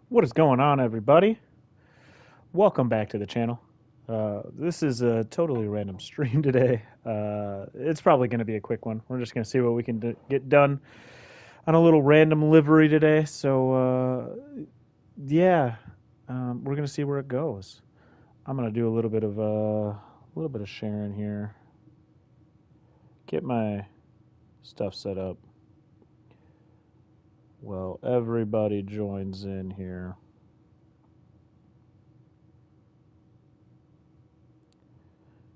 What is going on, everybody? Welcome back to the channel. This is a totally random stream today. It's probably going to be a quick one. We're just going to see what we can get done on a little random livery today. Yeah, we're going to see where it goes. I'm going to do a little bit of sharing here. Get my stuff set up. Well, everybody joins in here.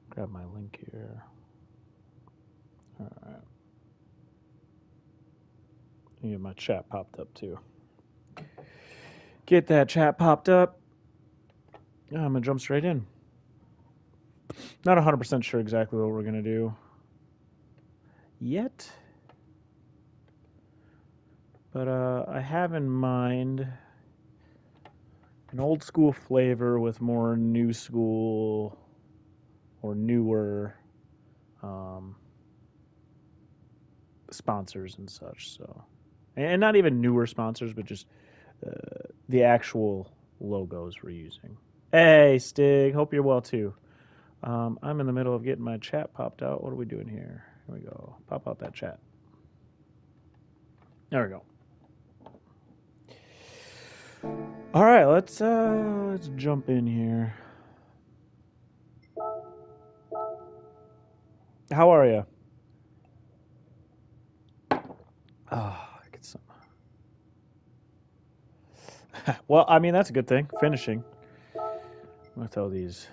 Grab my link here. All right. Get my chat popped up too. Get that chat popped up. I'm gonna jump straight in. Not 100% sure exactly what we're gonna do yet, but I have in mind an old school flavor with more new school or newer um, sponsors and such. And not even newer sponsors, but just the actual logos we're using. Hey, Stig, hope you're well too. I'm in the middle of getting my chat popped out. What are we doing here? Here we go. Pop out that chat. There we go. All right, let's jump in here. How are you? Oh, get some. Well, I mean that's a good thing. Finishing. I'm gonna throw these.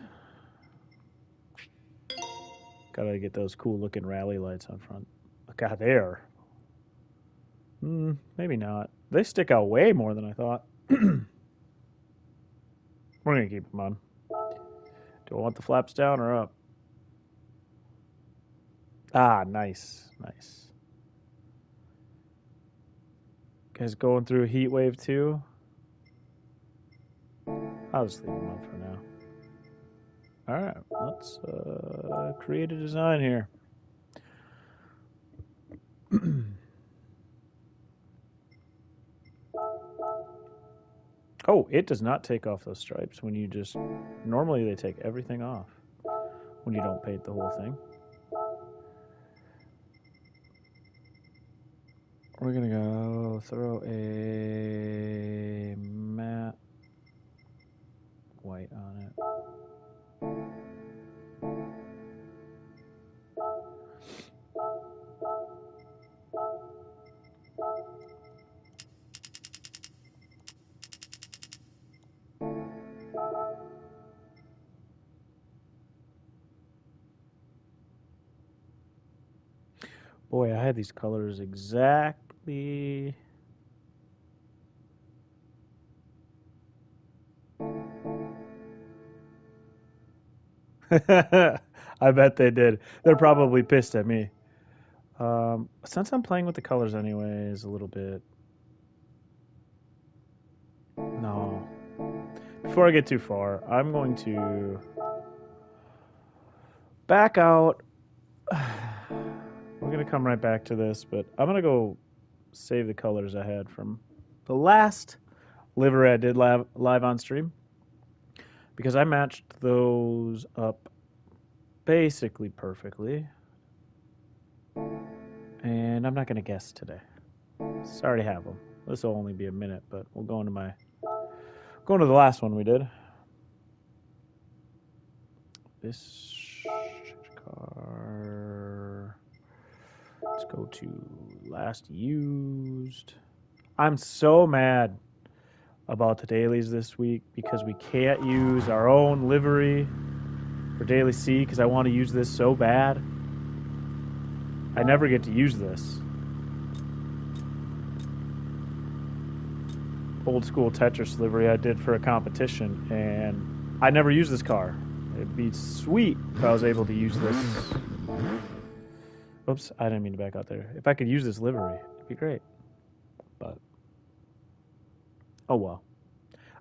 Gotta get those cool looking rally lights on front. God, they are. Maybe not. They stick out way more than I thought. We're gonna keep them on. Do I want the flaps down or up? Ah, nice, nice. Guys going through a heat wave too? I'll just leave them on for now. All right, let's create a design here. Oh, it does not take off those stripes when you just... Normally they take everything off when you don't paint the whole thing. We're going to go throw a matte white on it. Boy, I had these colors exactly... I bet they did. They're probably pissed at me. Since I'm playing with the colors anyways, a little bit. No. Before I get too far, I'm going to back out. We're going to come right back to this, but I'm going to go save the colors I had from the last livery I did live on stream because I matched those up basically perfectly. And I'm not going to guess today. Sorry to have them. This will only be a minute, but we'll go into the last one we did. This car. Let's go to last used. I'm so mad about the dailies this week because we can't use our own livery for Daily C because I want to use this so bad. I never get to use this. Old school Tetris livery I did for a competition, and I never used this car. It'd be sweet if I was able to use this. Oops, I didn't mean to back out there. If I could use this livery, it'd be great. But oh well.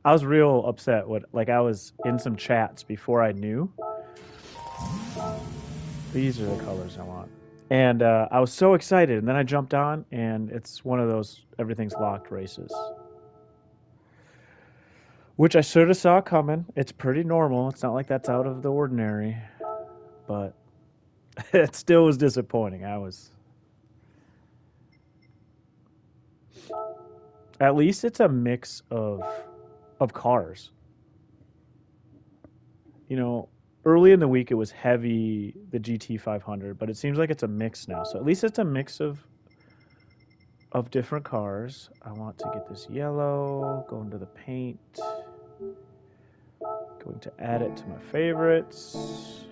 I was real upset. I was in some chats before I knew. These are the colors I want. And I was so excited, and then I jumped on, and it's one of those everything's locked races. which I sort of saw coming. It's pretty normal. It's not like that's out of the ordinary, but it still was disappointing. At least it's a mix of cars. You know, early in the week it was heavy the GT 500, but it seems like it's a mix now. So at least it's a mix of different cars. I want to get this yellow, go into the paint, going to add it to my favorites.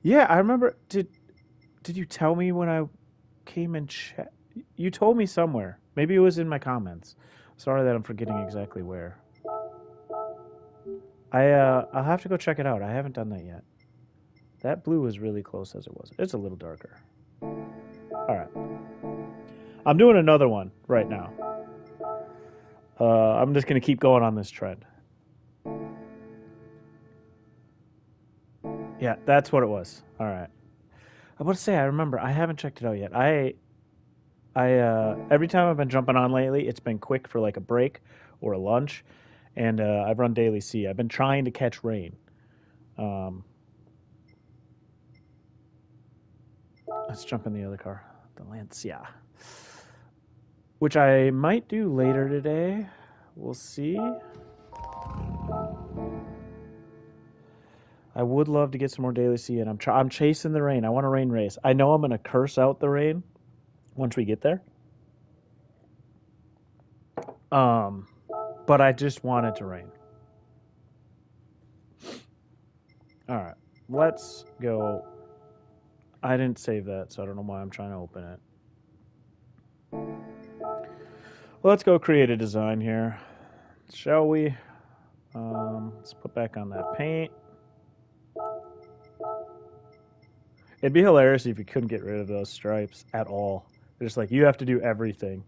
Yeah, I remember. Did you tell me when I came and checked? You told me somewhere. Maybe it was in my comments. Sorry that I'm forgetting exactly where. I'll have to go check it out. I haven't done that yet. That blue was really close as it was. It's a little darker. All right. I'm doing another one right now. I'm just going to keep going on this trend. Yeah, that's what it was. All right. I want to say I remember. I haven't checked it out yet. Every time I've been jumping on lately, it's been quick for like a break or a lunch, and I've run Daily C. I've been trying to catch rain. Um, let's jump in the other car, the Lancia, which I might do later today. We'll see. I would love to get some more Daily C, and I'm chasing the rain. I want a rain race. I know I'm gonna curse out the rain once we get there. Um, but I just want it to rain. All right, let's go. I didn't save that, so I don't know why I'm trying to open it. Let's go create a design here, shall we? Let's put back on that paint. It'd be hilarious if you couldn't get rid of those stripes at all. They're just like, you have to do everything.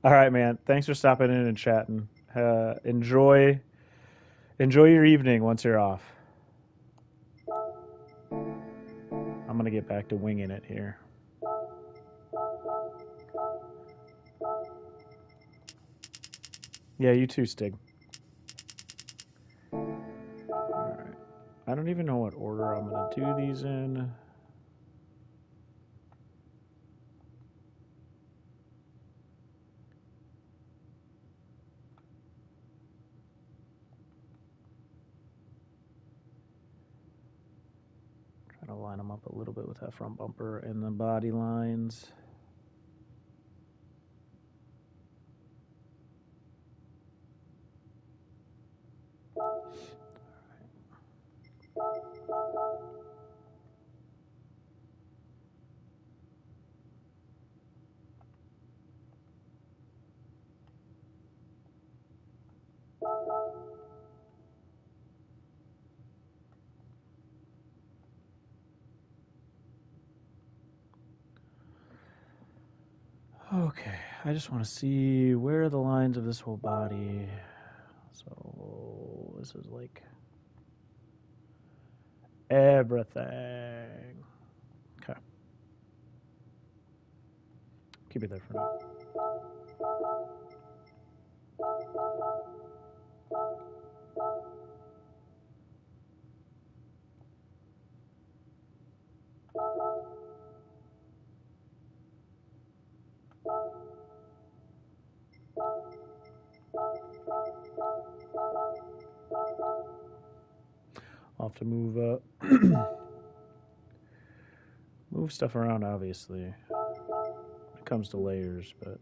All right, man. Thanks for stopping in and chatting. Enjoy your evening once you're off. I'm gonna get back to winging it here. Yeah, you too, Stig. All right. I don't even know what order I'm gonna do these in. Trying to line them up a little bit with that front bumper and the body lines. Okay, I just want to see where are the lines of this whole body. So this is like everything. Okay, keep it there for now. I'll have to move move stuff around, obviously, when it comes to layers, but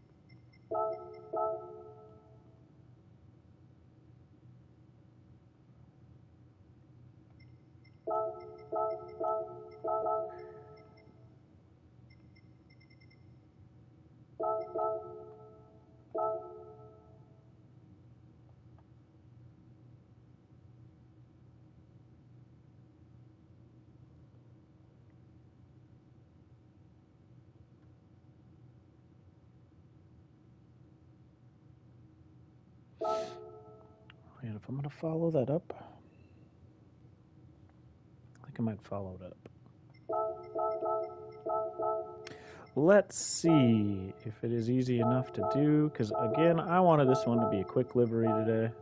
and if I'm gonna follow that up, I think I might follow it up. let's see if it is easy enough to do, because again, I wanted this one to be a quick livery today.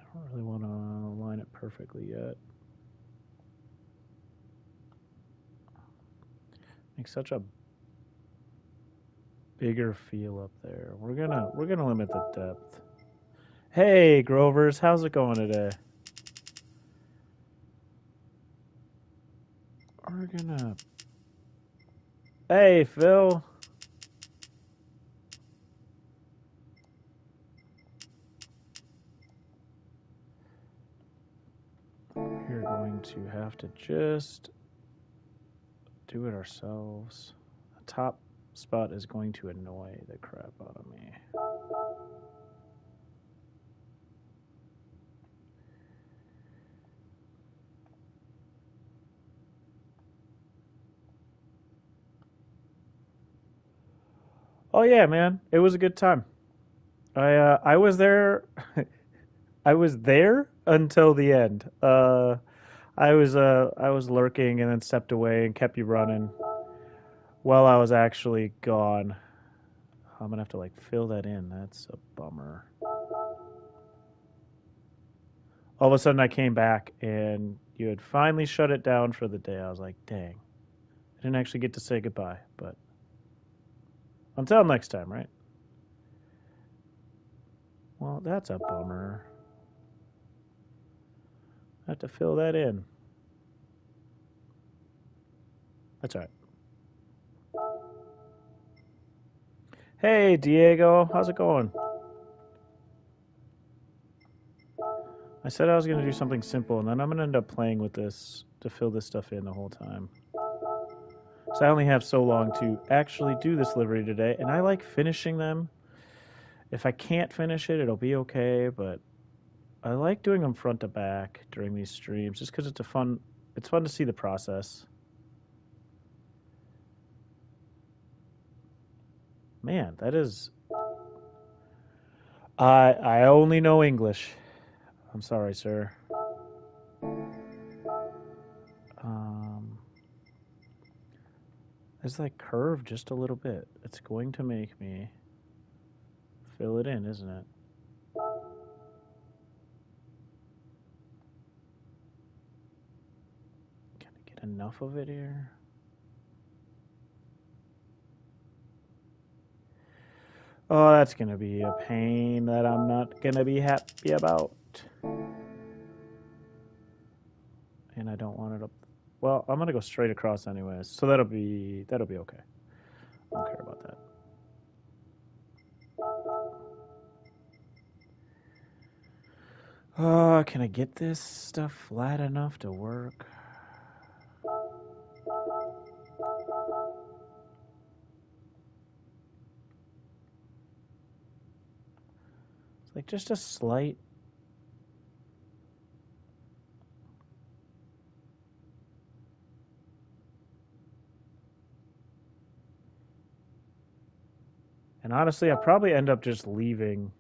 I don't really want to line it perfectly yet. Makes such a bigger feel up there. We're gonna limit the depth. Hey Grovers, how's it going today? We're gonna. Hey Phil. We're going to have to just do it ourselves. The top spot is going to annoy the crap out of me. Oh yeah, man, it was a good time. I was there. I was there until the end. I was lurking and then stepped away and kept you running while I was actually gone. I'm gonna have to like fill that in. That's a bummer. All of a sudden, I came back and you had finally shut it down for the day. I was like, dang, I didn't actually get to say goodbye. But until next time, right? Well, that's a bummer. I have to fill that in. That's all right. Hey, Diego, how's it going? I said I was going to do something simple, and then I'm going to end up playing with this to fill this stuff in the whole time. So I only have so long to actually do this livery today, and I like finishing them. If I can't finish it, it'll be okay, but I like doing them front to back during these streams just because it's fun to see the process. Man, that is I only know English. I'm sorry, sir. It's like curved just a little bit. It's going to make me fill it in, isn't it? Can I get enough of it here? Oh, that's going to be a pain that I'm not going to be happy about. And I don't want it up. Well, I'm going to go straight across anyways. So that'll be okay. I don't care about that. Can I get this stuff flat enough to work? It's like just a slight. And honestly, I probably end up just leaving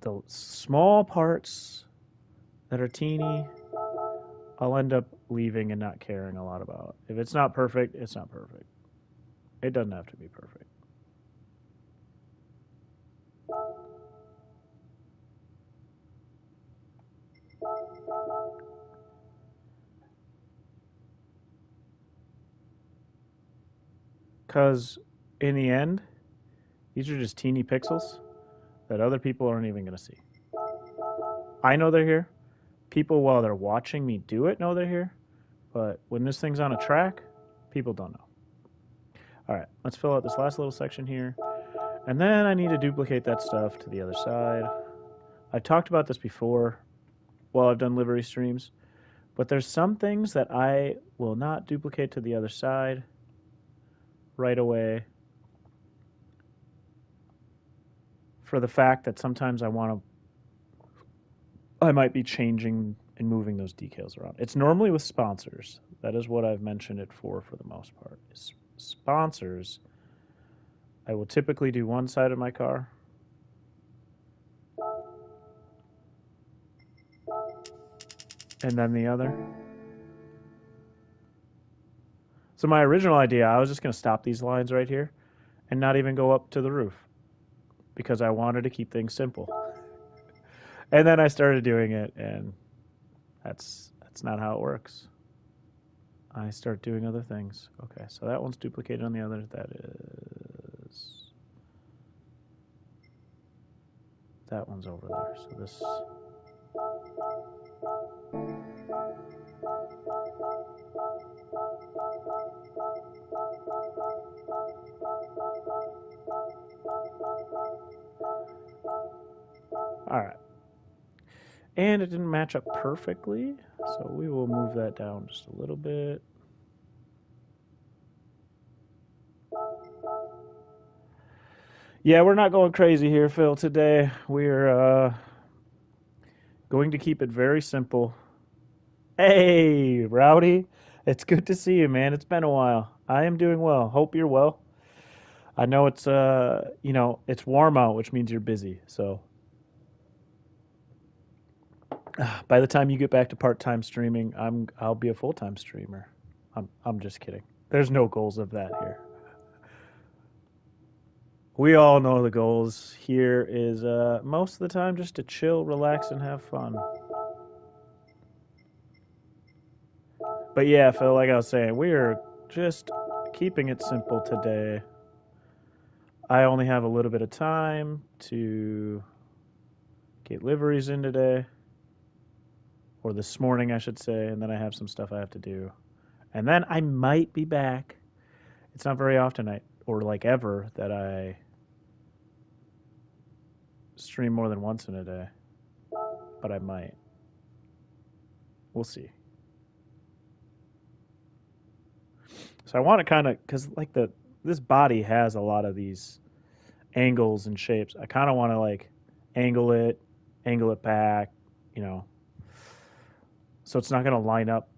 the small parts that are teeny. I'll end up leaving and not caring a lot about. If it's not perfect, it's not perfect. It doesn't have to be perfect. Because in the end, these are just teeny pixels that other people aren't even going to see. I know they're here. People, while they're watching me do it, know they're here. But when this thing's on a track, people don't know. All right, let's fill out this last little section here. And then I need to duplicate that stuff to the other side. I talked about this before while I've done livery streams. But there's some things that I will not duplicate to the other side right away. for the fact that sometimes I might be changing and moving those decals around. It's normally with sponsors. That is what I've mentioned it for the most part. Sponsors, I will typically do one side of my car. And then the other. So my original idea, I was just going to stop these lines right here and not even go up to the roof because I wanted to keep things simple. And then I started doing it, and that's not how it works. I start doing other things. Okay, so that one's duplicated on the other. That one's over there. So this. All right. And it didn't match up perfectly, so we will move that down just a little bit. Yeah, we're not going crazy here, Phil, today. We're going to keep it very simple. Hey, Rowdy. It's good to see you, man. It's been a while. I am doing well. Hope you're well. I know it's it's warm out, which means you're busy. So by the time you get back to part-time streaming, I'll be a full-time streamer. I'm just kidding. There's no goals of that here. We all know the goals here is most of the time just to chill, relax, and have fun. But yeah, Phil, like I was saying, we are just keeping it simple today. I only have a little bit of time to get liveries in today, or this morning, I should say, and then I have some stuff I have to do. And then I might be back. It's not very often or like ever, that I stream more than once in a day, but I might. We'll see. So I want to kind of, because like this body has a lot of these angles and shapes. I kind of want to like angle it back, so it's not going to line up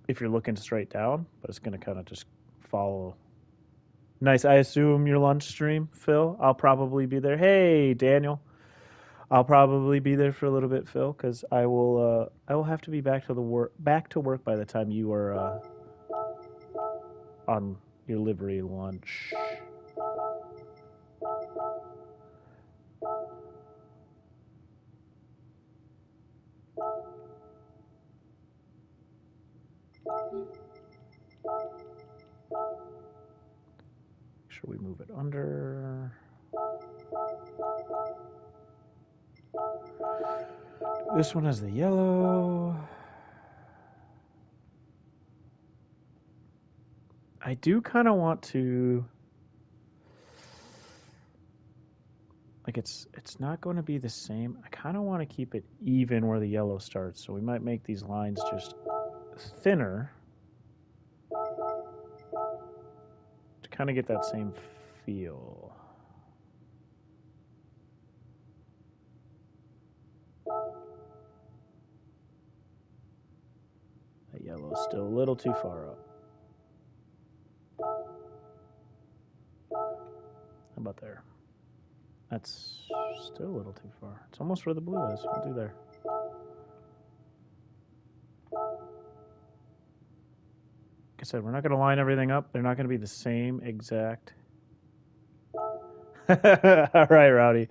if you're looking straight down, but it's going to kind of just follow. Nice. I assume your lunch stream, Phil. I'll probably be there. Hey, Daniel. I'll probably be there for a little bit, Phil, because I will have to be back to work by the time you are on your livery lunch. Make sure we move it under. This one has the yellow. I do kind of want to, like, it's not going to be the same. I kind of want to keep it even where the yellow starts, so we might make these lines just thinner to kind of get that same feel. That yellow is still a little too far up. How about there? That's still a little too far. It's almost where the blue is. We'll do there. Like I said, we're not going to line everything up. They're not going to be the same exact. All right, Rowdy.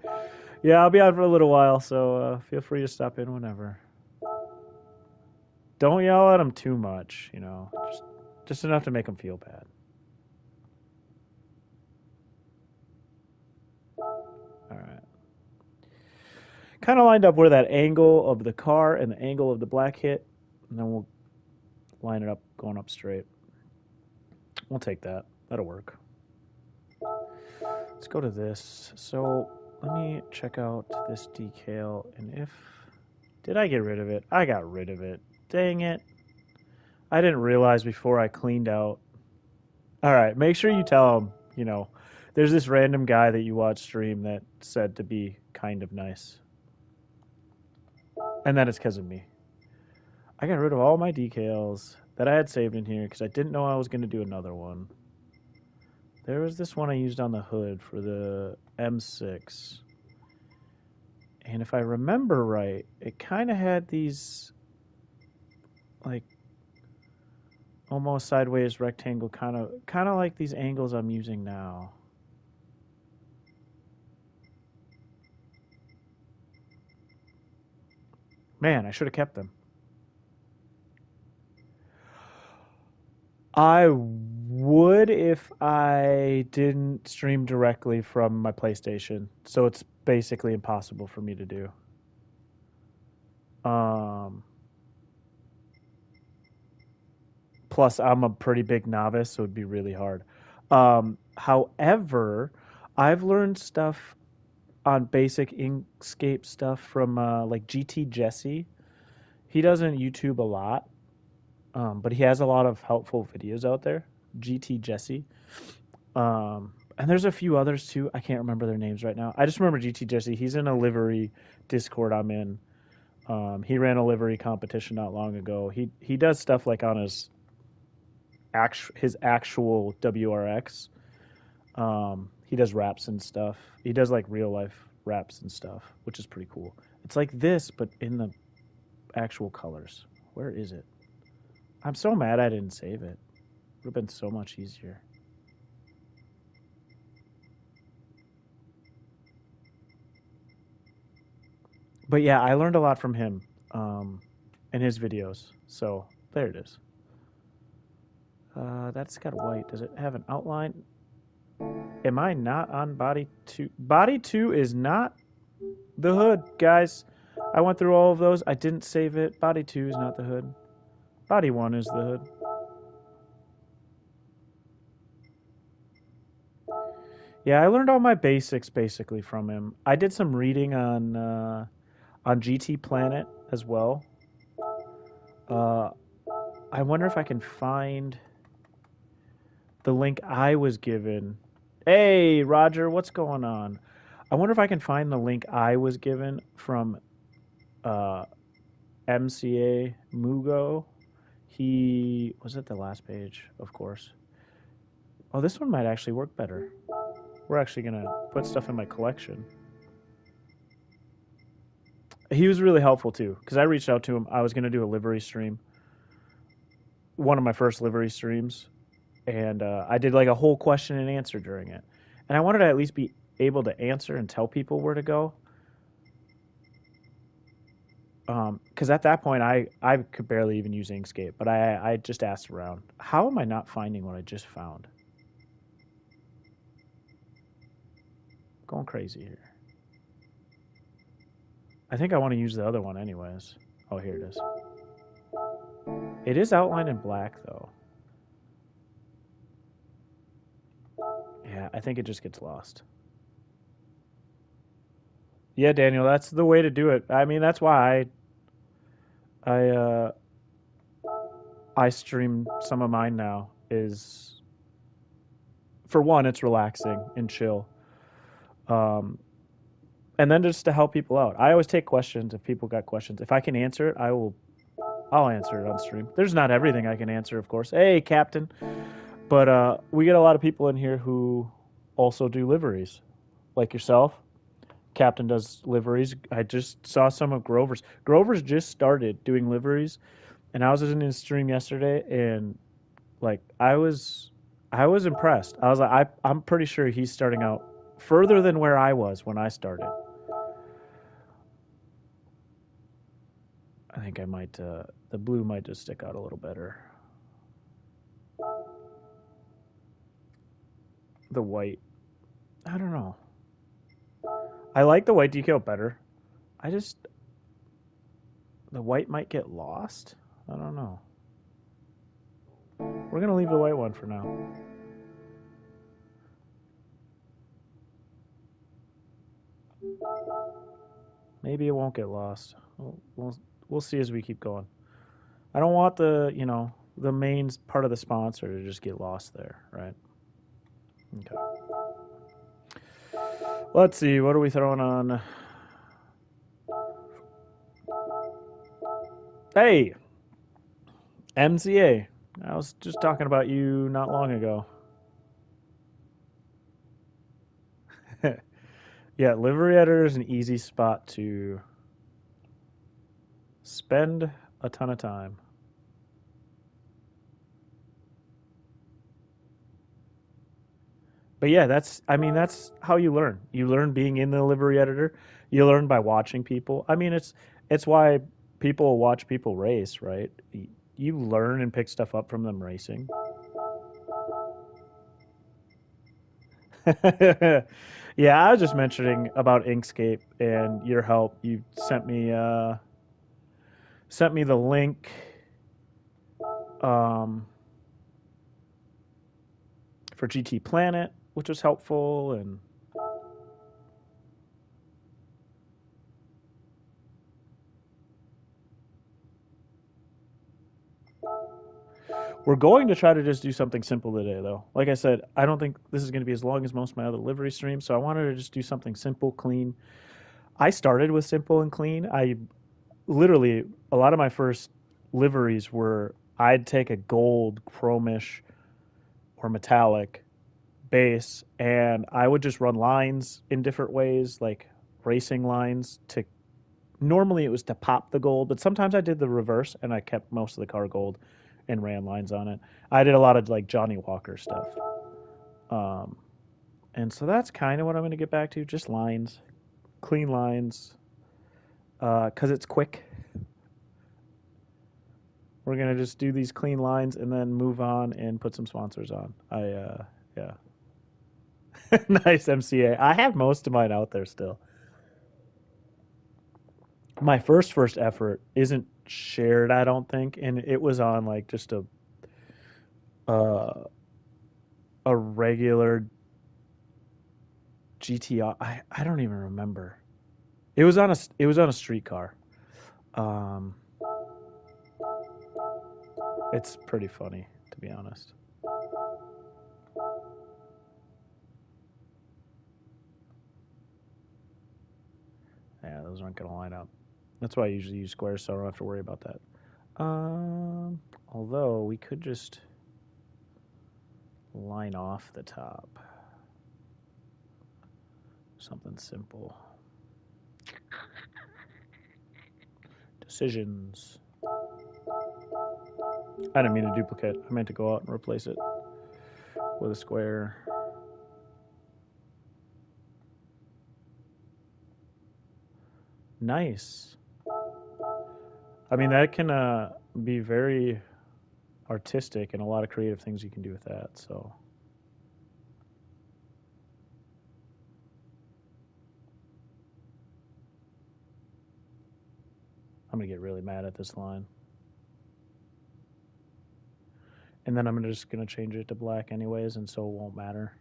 Yeah, I'll be on for a little while, so feel free to stop in whenever. Don't yell at them too much, just enough to make them feel bad. All right. Kind of lined up where that angle of the car and the angle of the black hit, and then we'll line it up going up straight. We'll take that. That'll work. Let's go to this. So let me check out this decal, and did I get rid of it? I got rid of it. Dang it. I didn't realize before I cleaned out. All right, make sure you tell them, There's this random guy that you watch stream that said to be kind of nice. And that is because of me. I got rid of all my decals that I had saved in here because I didn't know I was going to do another one. There was this one I used on the hood for the M6. And if I remember right, it kind of had these, like, almost sideways rectangle, kind of like these angles I'm using now. Man, I should have kept them. I would if I didn't stream directly from my PlayStation. So it's basically impossible for me to do. Plus, I'm a pretty big novice, so it'd be really hard. However, I've learned stuff on basic Inkscape stuff from like GT Jesse. He doesn't YouTube a lot, but he has a lot of helpful videos out there. GT Jesse. And there's a few others too. I can't remember their names right now. I just remember GT Jesse. He's in a livery Discord I'm in. He ran a livery competition not long ago. He does stuff like on his actual WRX. He does raps and stuff. He does like real life raps and stuff, which is pretty cool. It's like this, but in the actual colors. Where is it? I'm so mad I didn't save it. Would have been so much easier. But yeah, I learned a lot from him in his videos. So there it is. That's got white. Does it have an outline? Am I not on body 2? Body 2 is not the hood, guys. I went through all of those. I didn't save it. Body 2 is not the hood. Body 1 is the hood. Yeah, I learned all my basics basically from him. I did some reading on GT Planet as well. I wonder if I can find the link I was given. Hey, Roger, what's going on? I wonder if I can find the link I was given from MCA Mugo. He was at the last page, of course. Oh, this one might actually work better. We're actually going to put stuff in my collection. He was really helpful too, because I reached out to him. I was going to do a livery stream, one of my first livery streams, and I did like a whole question and answer during it. And I wanted to at least be able to answer and tell people where to go. Because at that point, I could barely even use Inkscape, but I just asked around. How am I not finding what I just found? Going crazy here. I think I want to use the other one anyways. Oh, here it is. It is outlined in black, though. Yeah, I think it just gets lost. Yeah, Daniel, that's the way to do it. I mean, that's why I stream some of mine now. Is for one, it's relaxing and chill. And then just to help people out. I always take questions if people got questions. If I can answer it, I'll answer it on stream. There's not everything I can answer, of course. Hey, Captain. But we get a lot of people in here who also do liveries, like yourself. Captain does liveries. I just saw some of Grover's. Grover's just started doing liveries, and I was in his stream yesterday, and like I was impressed. I was like, I'm pretty sure he's starting out further than where I was when I started. I think I might. The blue might just stick out a little better. The white, I don't know. I like the white decal better. The white might get lost. I don't know. We're gonna leave the white one for now. Maybe it won't get lost. We'll see as we keep going. I don't want the main part of the sponsor to just get lost there, right? Okay. Let's see, what are we throwing on? Hey, MCA. I was just talking about you not long ago. Yeah, livery editor is an easy spot to spend a ton of time. But yeah, that's how you learn. You learn being in the livery editor. You learn by watching people. I mean, it's why people watch people race, right? You learn and pick stuff up from them racing. Yeah, I was just mentioning about Inkscape and your help. You sent me the link um, for GT Planet, which was helpful, and we're going to try to just do something simple today, though. Like I said, I don't think this is going to be as long as most of my other livery streams, so I wanted to just do something simple, clean. I started with simple and clean. I literally, a lot of my first liveries were I'd take a gold, chromish, or metallic base, and I would just run lines in different ways, like racing lines to. Normally, it was to pop the gold, but sometimes I did the reverse, and I kept most of the car gold and ran lines on it. I did a lot of like Johnny Walker stuff, um, and so that's kind of what I'm going to get back to: just lines, clean lines, because it's quick. We're gonna just do these clean lines and then move on and put some sponsors on. Yeah. Nice MCA. I have most of mine out there still. My first effort isn't shared, I don't think, and it was on like just uh, a regular GTR. I don't even remember. It was on a street car. Um, it's pretty funny to be honest. Yeah, those aren't gonna line up. That's why I usually use squares, so I don't have to worry about that. Although we could just line off the top. Something simple. Decisions. I didn't mean to duplicate. I meant to go out and replace it with a square. Nice. I mean, that can be very artistic and a lot of creative things you can do with that. So I'm going to get really mad at this line. And then I'm just going to change it to black anyways, and so it won't matter.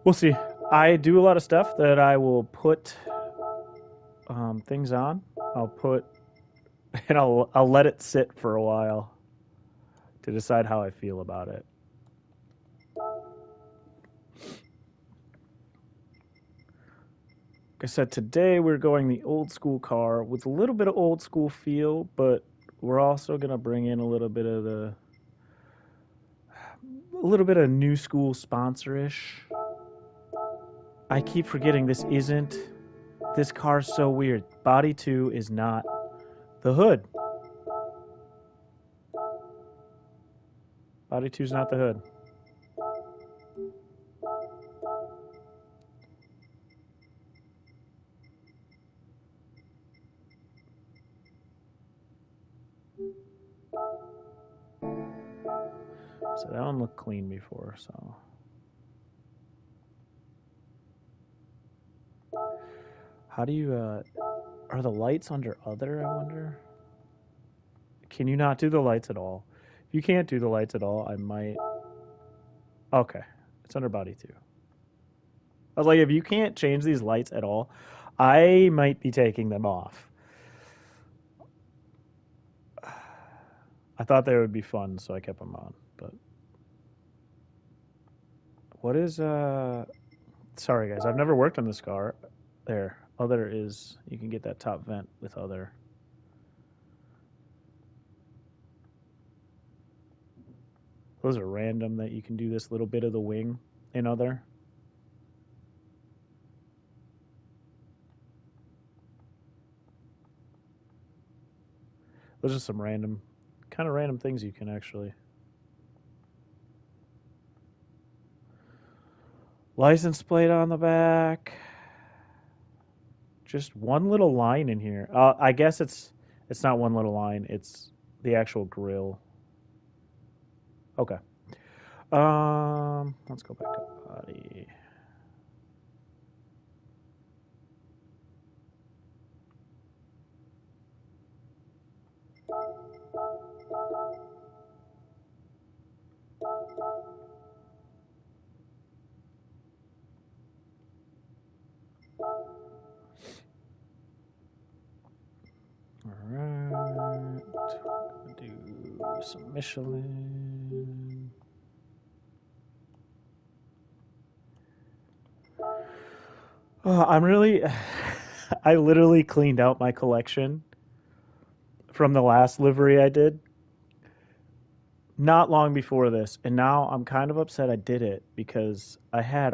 We'll see. I do a lot of stuff that I will put things on. I'll put, and I'll let it sit for a while to decide how I feel about it. Like I said, today we're going the old school car with a little bit of old school feel, but we're also going to bring in a little bit of new school sponsorish. I keep forgetting this car's so weird. Body 2 is not the hood. Body 2 is not the hood. So that one looked clean before, so. How do you, are the lights under other, I wonder? Can you not do the lights at all? If you can't do the lights at all, I might. Okay. It's under body 2. I was like, if you can't change these lights at all, I might be taking them off. I thought they would be fun, so I kept them on, but What is sorry guys, I've never worked on this car. There. Other is you can get that top vent with other. Those are random that you can do this little bit of the wing in other. Those are some random, kind of random things you can actually. License plate on the back. Just one little line in here. I guess it's not one little line. It's the actual grill. Okay. Let's go back to body. All right. Do some Michelin. I'm really. I literally cleaned out my collection from the last livery I did not long before this, and now I'm kind of upset I did it because I had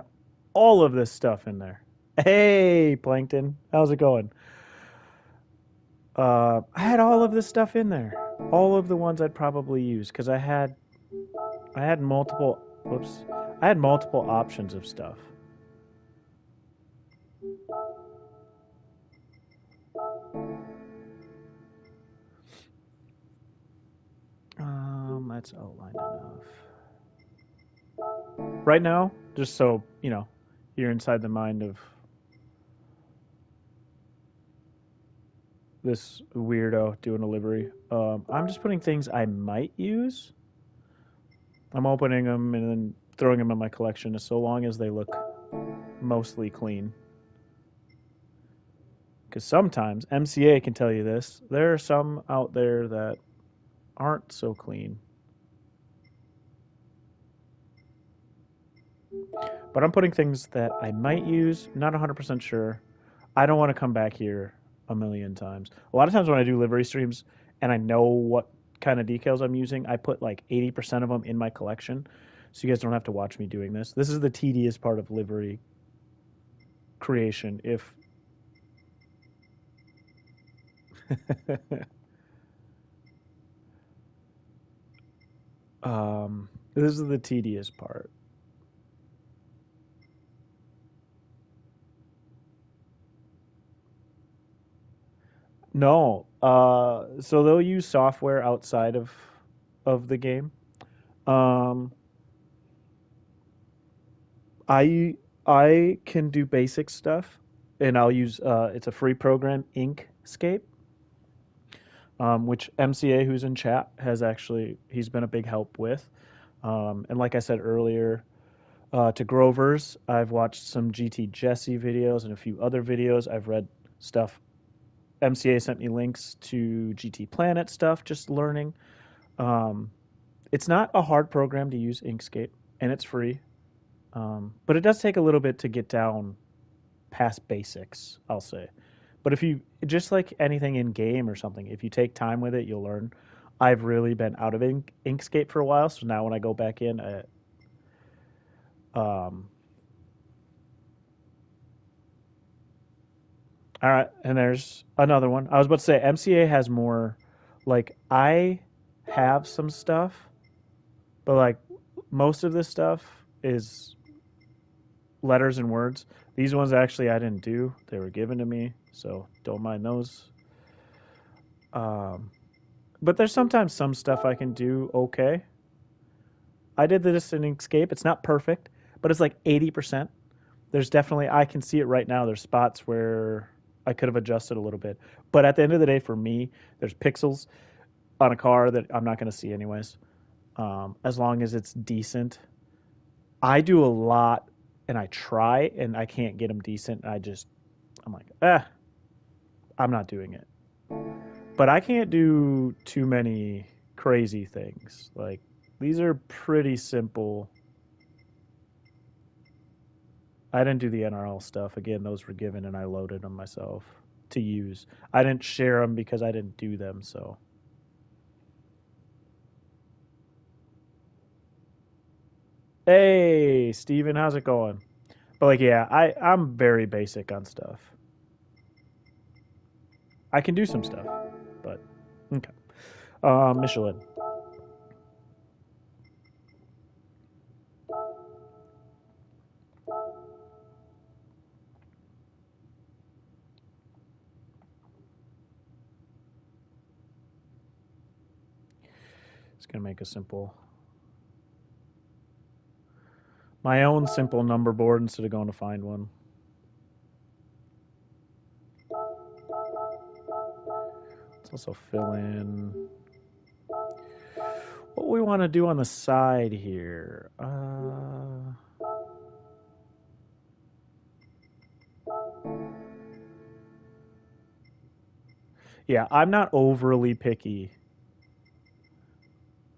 all of this stuff in there. Hey, Plankton, how's it going? I had all of this stuff in there, all of the ones I'd probably use because I had multiple. Whoops, I had multiple options of stuff. That's outlined enough. Right now, just so you know, you're inside the mind of this weirdo doing a livery. I'm just putting things I might use. I'm opening them and then throwing them in my collection, so long as they look mostly clean. Because sometimes MCA can tell you this. There are some out there that aren't so clean. But I'm putting things that I might use, not 100% sure. I don't want to come back here a million times. A lot of times when I do livery streams and I know what kind of decals I'm using, I put like 80% of them in my collection. So you guys don't have to watch me doing this. This is the tedious part of livery creation. If this is the tedious part. No. So they'll use software outside of the game. Um, I can do basic stuff, and I'll use it's a free program, Inkscape, which MCA, who's in chat, has actually he's been a big help with. And like I said earlier, to Grover's, I've watched some GT Jesse videos and a few other videos. I've read stuff. MCA sent me links to GT Planet stuff, just learning. Um, it's not a hard program to use, Inkscape, and it's free. But it does take a little bit to get down past basics, I'll say. But if you, just like anything in game or something, if you take time with it, you'll learn. I've really been out of Inkscape for a while, so now when I go back in, um, all right, and there's another one. I was about to say MCA has more. Like I have some stuff, but like most of this stuff is letters and words. These ones actually I didn't do; they were given to me, so don't mind those. Um, but there's sometimes some stuff I can do okay. I did this in Inkscape. It's not perfect, but it's like 80%. There's definitely I can see it right now. There's spots where I could have adjusted a little bit, but at the end of the day, for me, there's pixels on a car that I'm not going to see anyways. As long as it's decent, I do a lot and I try and I can't get them decent. I'm like, I'm not doing it. But I can't do too many crazy things. Like these are pretty simple. I didn't do the NRL stuff. Again, those were given and I loaded them myself to use. I didn't share them because I didn't do them, so. Hey, Steven, how's it going? But like, yeah, I'm very basic on stuff. I can do some stuff, but okay. Michelin. It's gonna make a simple, my own simple number board instead of going to find one. Let's also fill in what we want to do on the side here. Yeah, I'm not overly picky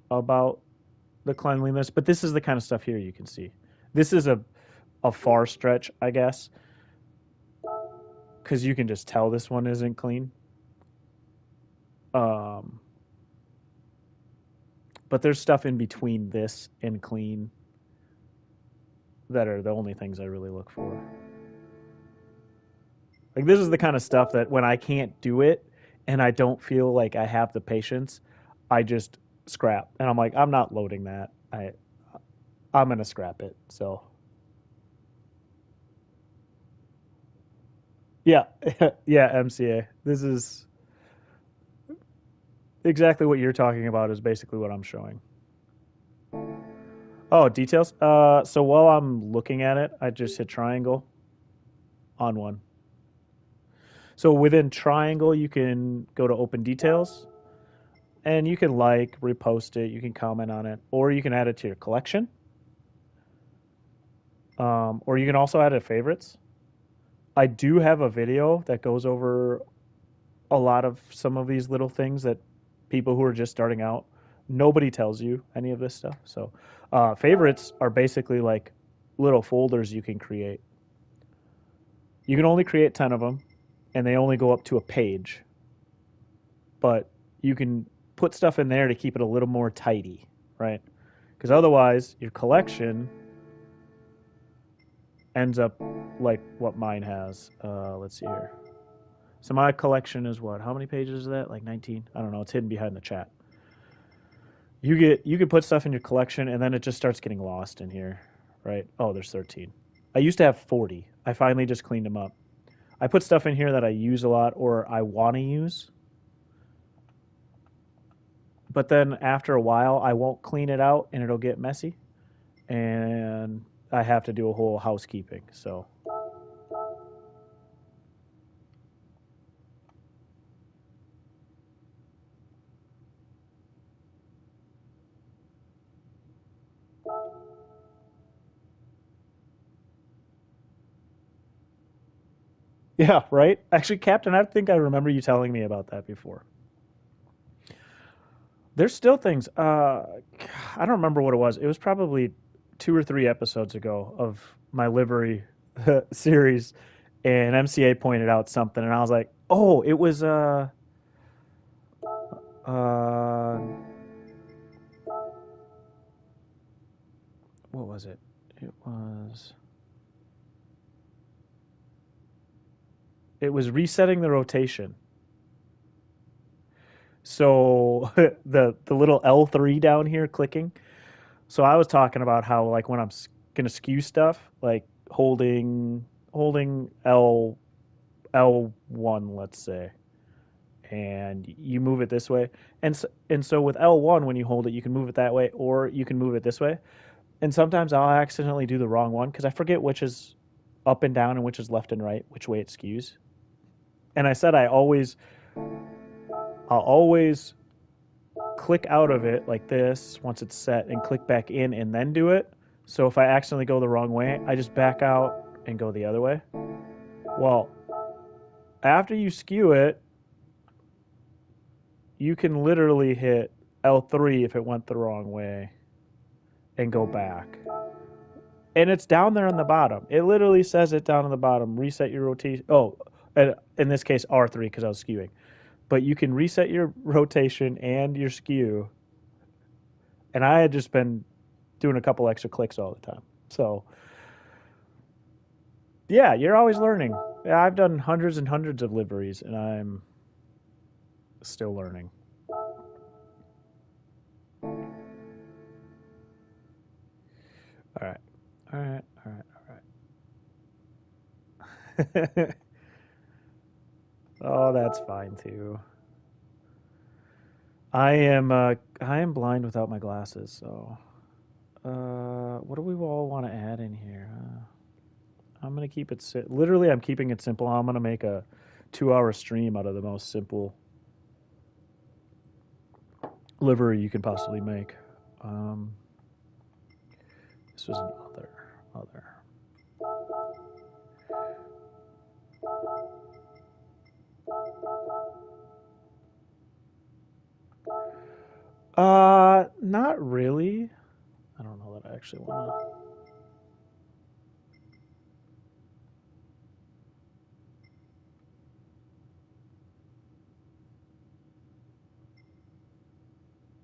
about the cleanliness, but this is the kind of stuff here you can see. This is a far stretch, I guess, because you can just tell this one isn't clean. Um, but there's stuff in between this and clean that are the only things I really look for. Like this is the kind of stuff that when I can't do it and I don't feel like I have the patience, I just scrap. And I'm like, I'm not loading that. I'm gonna scrap it. So yeah, yeah, MCA. This is exactly what you're talking about. Is basically what I'm showing. Oh, details. So while I'm looking at it, I just hit triangle on one. So within triangle, you can go to open details, and you can like repost it. You can comment on it, or you can add it to your collection. Or you can also add it to favorites. I do have a video that goes over a lot of some of these little things that people who are just starting out, nobody tells you any of this stuff. So favorites are basically like little folders you can create. You can only create 10 of them, and they only go up to a page. But you can put stuff in there to keep it a little more tidy, right? Because otherwise, your collection ends up like what mine has. Let's see here. So my collection is what? How many pages is that? Like 19? I don't know. It's hidden behind the chat. You could put stuff in your collection and then it just starts getting lost in here, right? Oh, there's 13. I used to have 40. I finally just cleaned them up. I put stuff in here that I use a lot or I want to use. But then after a while, I won't clean it out and it'll get messy. And I have to do a whole housekeeping. So yeah, right? Actually, Captain, I think I remember you telling me about that before. There's still things. I don't remember what it was. It was probably 2 or 3 episodes ago of my livery series, and MCA pointed out something, and I was like, "Oh, it was uh, what was it? It was resetting the rotation. So the little L3 down here clicking. So I was talking about how like when I'm gonna skew stuff, like holding L1, let's say, and you move it this way, and so with L1 when you hold it, you can move it that way, or you can move it this way. And sometimes I'll accidentally do the wrong one because I forget which is up and down and which is left and right, which way it skews. And I said I'll always click out of it like this once it's set and click back in and then do it. So if I accidentally go the wrong way, I just back out and go the other way. Well, after you skew it, you can literally hit L3 if it went the wrong way and go back. And it's down there on the bottom. It literally says it down on the bottom. Reset your rotation. Oh, in this case, R3 because I was skewing. But you can reset your rotation and your skew. And I had just been doing a couple extra clicks all the time. So, yeah, you're always learning. Yeah, I've done hundreds and hundreds of liveries, and I'm still learning. All right. All right. All right. All right. Oh, that's fine too. I am blind without my glasses, so what do we all want to add in here? I'm gonna keep it literally I'm keeping it simple. I'm gonna make a 2-hour stream out of the most simple livery you can possibly make. Um, this was an other. Not really. I don't know that I actually want to.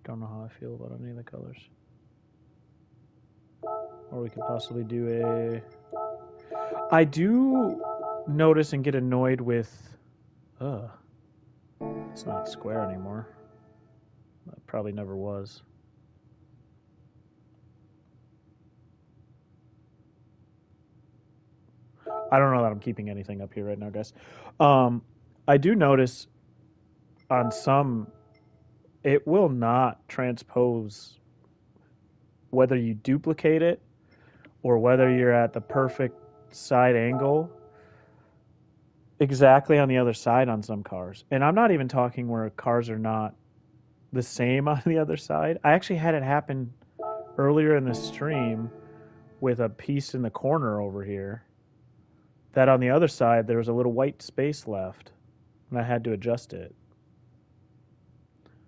Don't know how I feel about any of the colors. Or we could possibly do a. I do notice and get annoyed with. It's not square anymore. That probably never was. I don't know that I'm keeping anything up here right now, guys. I do notice on some, it will not transpose whether you duplicate it or whether you're at the perfect side angle exactly on the other side on some cars. And I'm not even talking where cars are not the same on the other side. I actually had it happen earlier in the stream with a piece in the corner over here that on the other side there was a little white space left and I had to adjust it.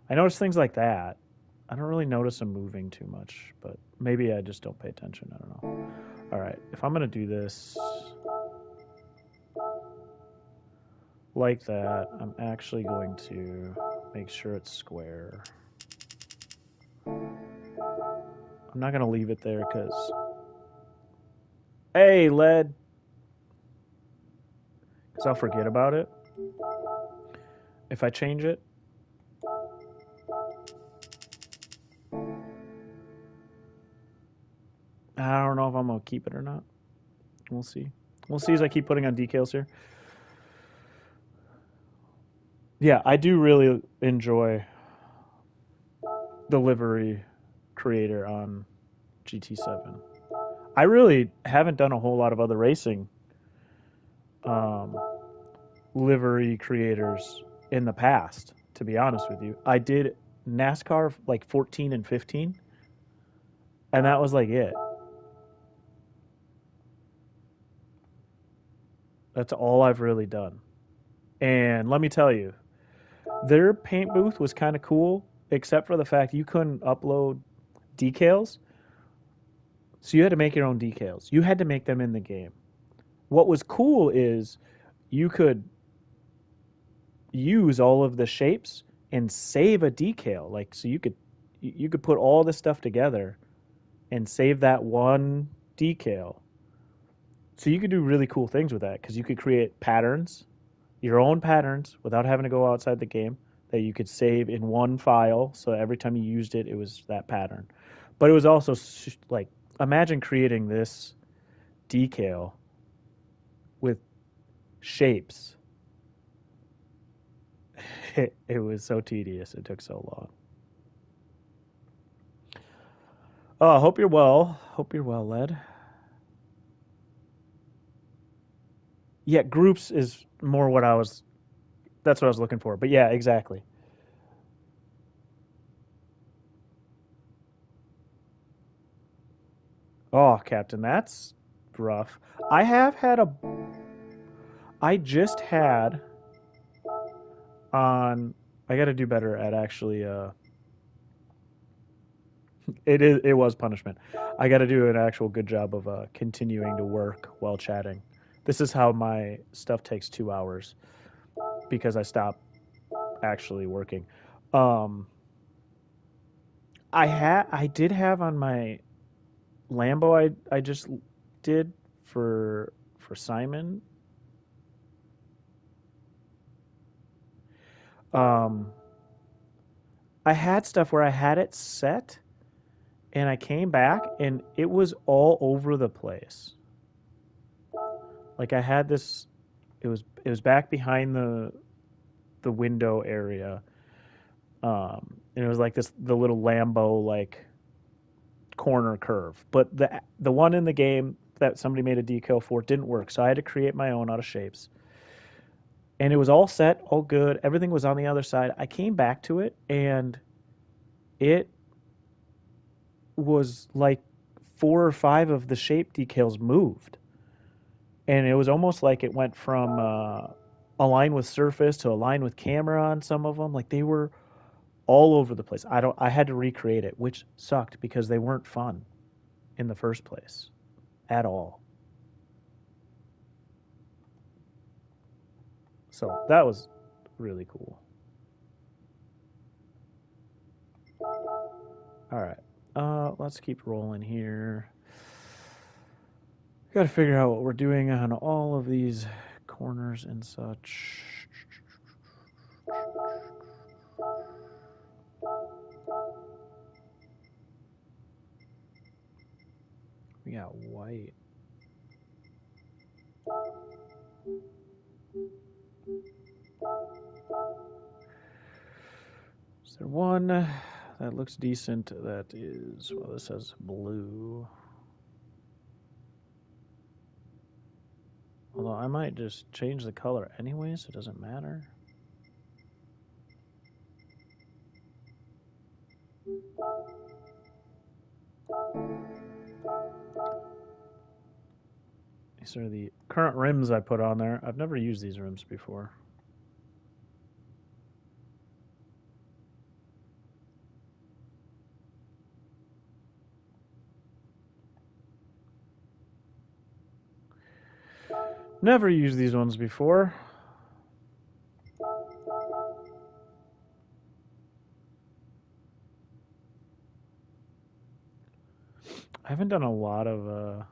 I notice things like that. I don't really notice them moving too much, but maybe I just don't pay attention. I don't know. All right, if I'm going to do this like that, I'm actually going to make sure it's square. I'm not going to leave it there because... Hey, lead! Because I'll forget about it if I change it. I don't know if I'm going to keep it or not. We'll see. We'll see as I keep putting on decals here. Yeah, I do really enjoy the livery creator on GT7. I really haven't done a whole lot of other racing livery creators in the past, to be honest with you. I did NASCAR like 14 and 15, and that was like it. That's all I've really done. And let me tell you, their paint booth was kind of cool, except for the fact you couldn't upload decals. So you had to make your own decals. You had to make them in the game. What was cool is you could use all of the shapes and save a decal. Like so you could put all this stuff together and save that one decal. So you could do really cool things with that because you could create patterns, your own patterns without having to go outside the game that you could save in one file. So every time you used it, it was that pattern. But it was also like, imagine creating this decal with shapes. It was so tedious. It took so long. Oh, hope you're well. Hope you're well, Led. Yeah, groups is more what I was. That's what I was looking for. But yeah, exactly. Oh, Captain, that's rough. I have had a. I just had on. I got to do better at actually It was punishment. I got to do an actual good job of continuing to work while chatting. This is how my stuff takes 2 hours because I stopped actually working. Um, I did have on my Lambo I just did for Simon. Um, I had stuff where I had it set and I came back and it was all over the place. Like I had this it was back behind the window area. And it was like the little Lambo like corner curve. But the one in the game that somebody made a decal for didn't work. So I had to create my own out of shapes. And it was all set, all good. Everything was on the other side. I came back to it and it was like 4 or 5 of the shape decals moved. And it was almost like it went from align with surface to align with camera on some of them. Like they were all over the place. I had to recreate it, which sucked because they weren't fun in the first place at all. So that was really cool. All right. Let's keep rolling here. Got to figure out what we're doing on all of these corners and such. We got white. Is there one that looks decent that is, well, this says blue. Although I might just change the color anyway, so it doesn't matter. These are the current rims I put on there. I've never used these rims before. Never used these ones before. I haven't done a lot of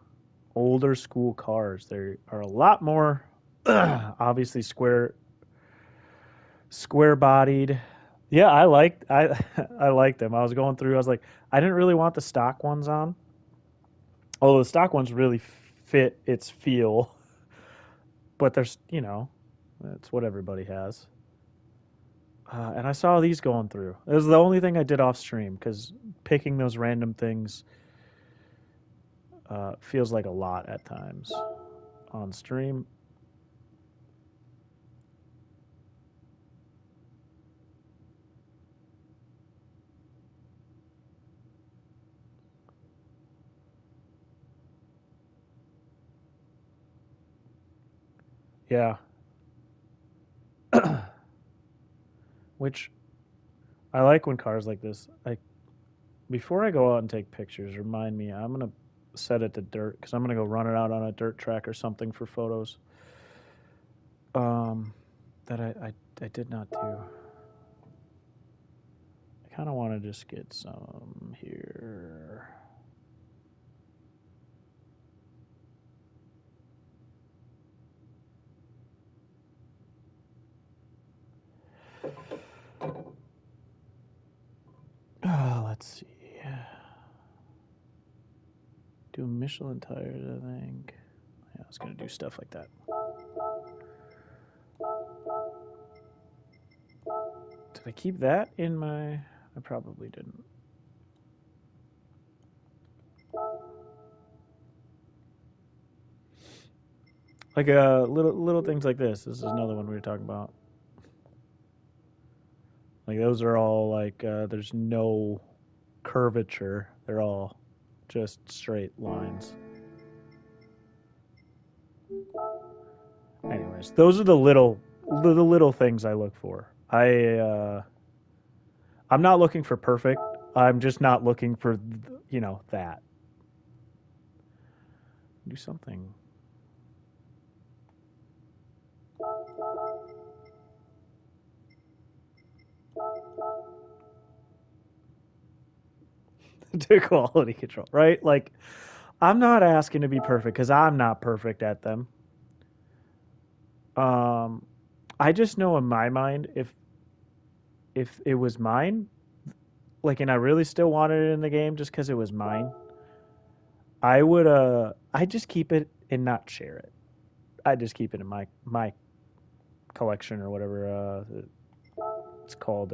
older school cars. There are a lot more obviously square bodied. Yeah, I liked them. I was going through. I was like, I didn't really want the stock ones on. Although the stock ones really fit its feel, but there's that's what everybody has. And I saw these going through. It was the only thing I did off stream because picking those random things feels like a lot at times on stream. Yeah, which I like when cars like this. Like before I go out and take pictures, remind me I'm gonna set it to dirt because I'm gonna go run it out on a dirt track or something for photos. Um, that I did not do. I kind of want to just get some here. Let's see. Do Michelin tires, I think. Yeah, I was gonna do stuff like that. Did I keep that in my? I probably didn't. Like little things like this. This is another one we were talking about. Like those are all like there's no curvature. They're all just straight lines. Anyways, those are the little things I look for. I'm not looking for perfect. I'm just not looking for, that. Do something. To quality control, right? Like, I'm not asking to be perfect because I'm not perfect at them. Um, I just know in my mind, if it was mine, like, and I really still wanted it in the game just because it was mine, I just keep it and not share it. I just keep it in my collection or whatever it's called,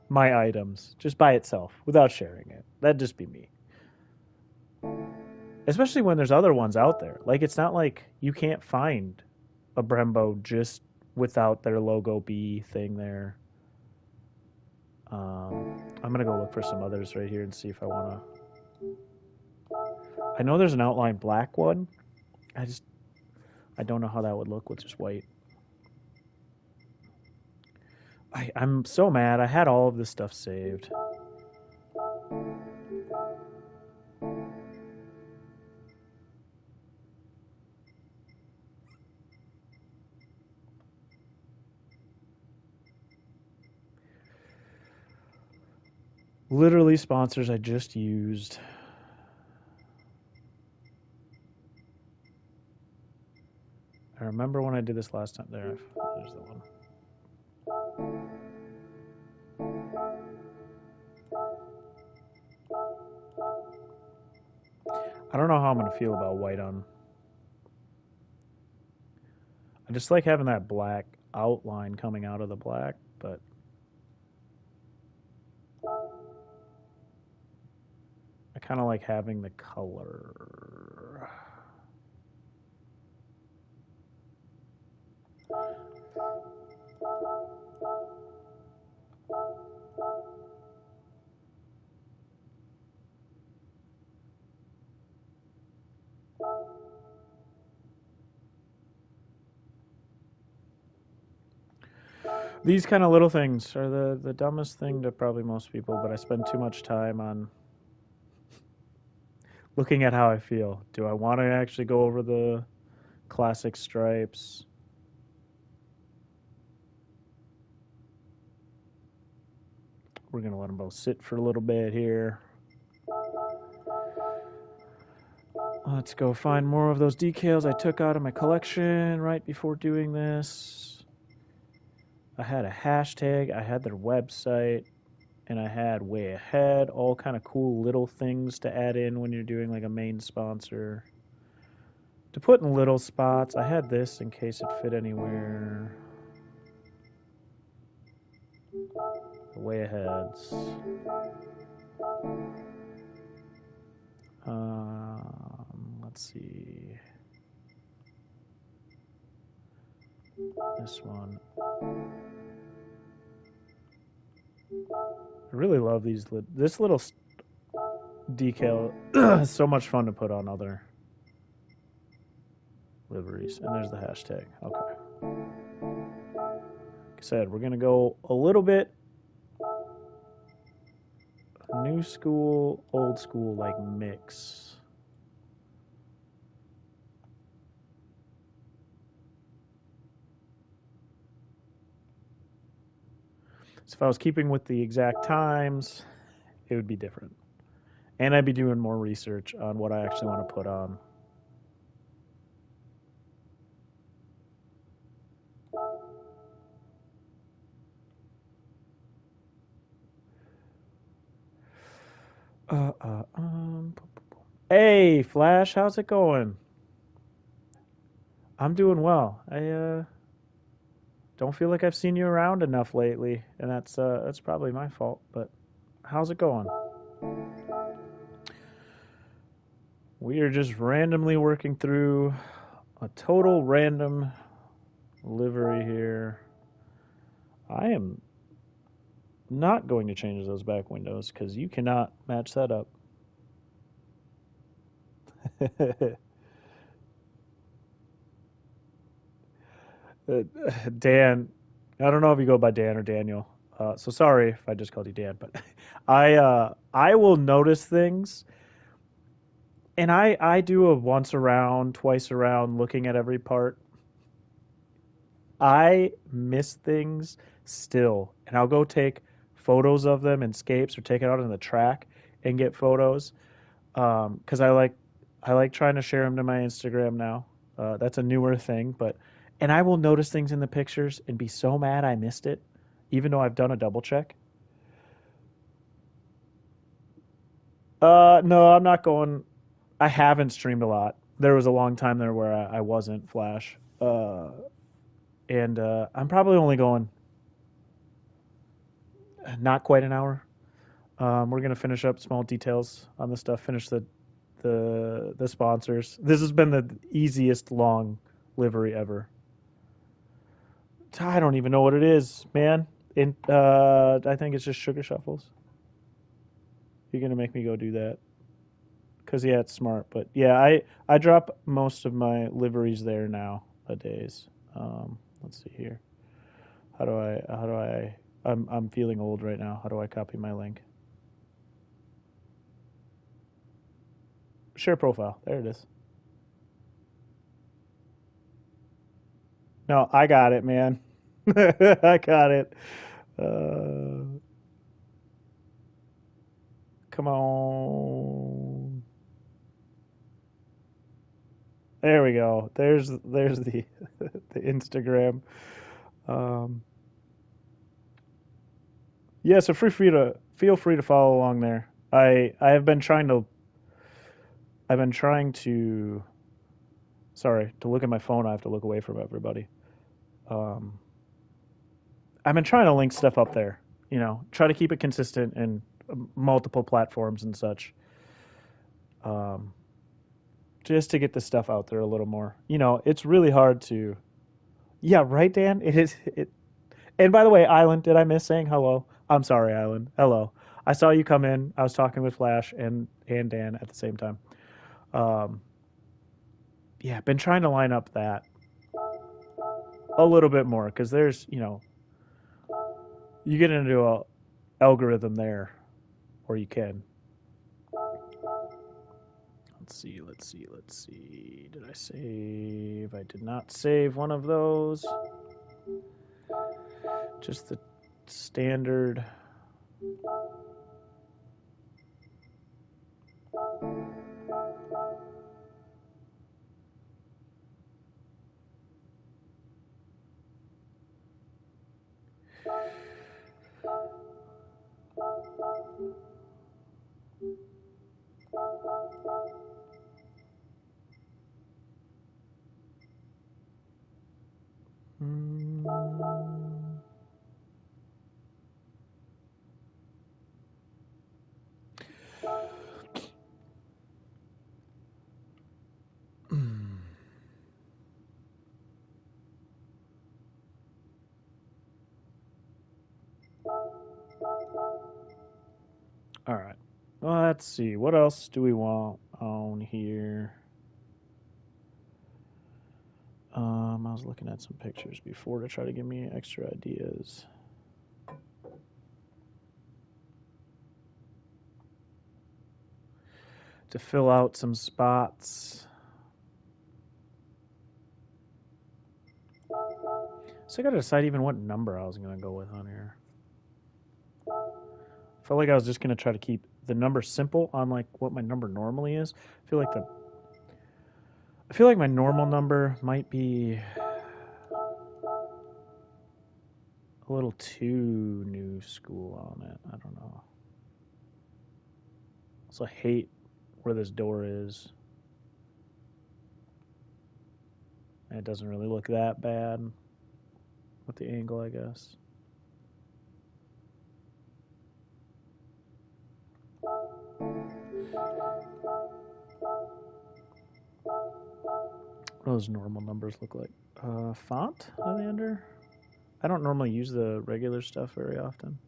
my items, just by itself without sharing it. That'd just be me. Especially when there's other ones out there. Like, it's not like you can't find a Brembo just without their logo B thing there. I'm gonna go look for some others right here and see if I want to. I know there's an outline black one. I don't know how that would look with just white. I'm so mad. I had all of this stuff saved. Literally sponsors I just used. I remember when I did this last time. There's the one. I don't know how I'm going to feel about white on. I just like having that black outline coming out of the black, but I kind of like having the color. These kind of little things are the dumbest thing to probably most people, but I spend too much time on looking at how I feel. Do I want to actually go over the classic stripes? We're going to let them both sit for a little bit here. Let's go find more of those decals I took out of my collection right before doing this. I had a hashtag, I had their website, and I had way ahead, all kind of cool little things to add in when you're doing like a main sponsor. To put in little spots, I had this in case it fit anywhere. The way aheads. Let's see. This one. I really love these. This little decal is so much fun to put on other liveries. And there's the hashtag. Okay. Like I said, we're going to go a little bit new school, old school, like mix. So if I was keeping with the exact times, it would be different. And I'd be doing more research on what I actually want to put on. Hey, Flash, how's it going? I'm doing well. I don't feel like I've seen you around enough lately, and that's probably my fault. But how's it going? We are just randomly working through a total random livery here. I am not going to change those back windows because you cannot match that up. Dan, I don't know if you go by Dan or Daniel. So sorry if I just called you Dan, but I will notice things, and I do a once around, twice around, looking at every part. I miss things still, and I'll go take photos of them in scapes or take it out on the track and get photos. Because I like trying to share them to my Instagram now. That's a newer thing, but and I will notice things in the pictures and be so mad I missed it, even though I've done a double check. No, I'm not going. I haven't streamed a lot. There was a long time there where I wasn't Flash, and I'm probably only going not quite an hour. We're gonna finish up small details on the stuff. Finish the sponsors. This has been the easiest long livery ever. I don't even know what it is, man. I think it's just sugar shuffles. You're gonna make me go do that because yeah, it's smart. But yeah, I drop most of my liveries there now a days. Let's see here. How do I? I'm feeling old right now. How do I copy my link? Share profile. There it is. No, I got it, man. I got it. Uh, Come on. There we go. There's the the Instagram. Um, yeah, so feel free to follow along there. I have been trying to I've been trying to sorry to look at my phone. I have to look away from everybody. Um, I've been trying to link stuff up there. You know, try to keep it consistent in multiple platforms and such. Um, just to get the stuff out there a little more. You know, it's really hard to. Yeah, right, Dan. It is. And by the way, Island, did I miss saying hello? I'm sorry, Island. Hello. I saw you come in. I was talking with Flash and Dan at the same time. Um, yeah, been trying to line up that a little bit more because there's you get into a algorithm there, or you can. Let's see. Did I save? I did not save one of those. Just the standard. Mm. All right. Well, let's see. What else do we want on here? I was looking at some pictures before to try to give me extra ideas. To fill out some spots. So I got to decide even what number I was going to go with on here. I felt like I was just going to try to keep the number simple on like what my number normally is. I feel like my normal number might be a little too new school on it. I don't know. Also, I hate where this door is. It doesn't really look that bad with the angle, I guess. What do those normal numbers look like? Font are they under? I don't normally use the regular stuff very often.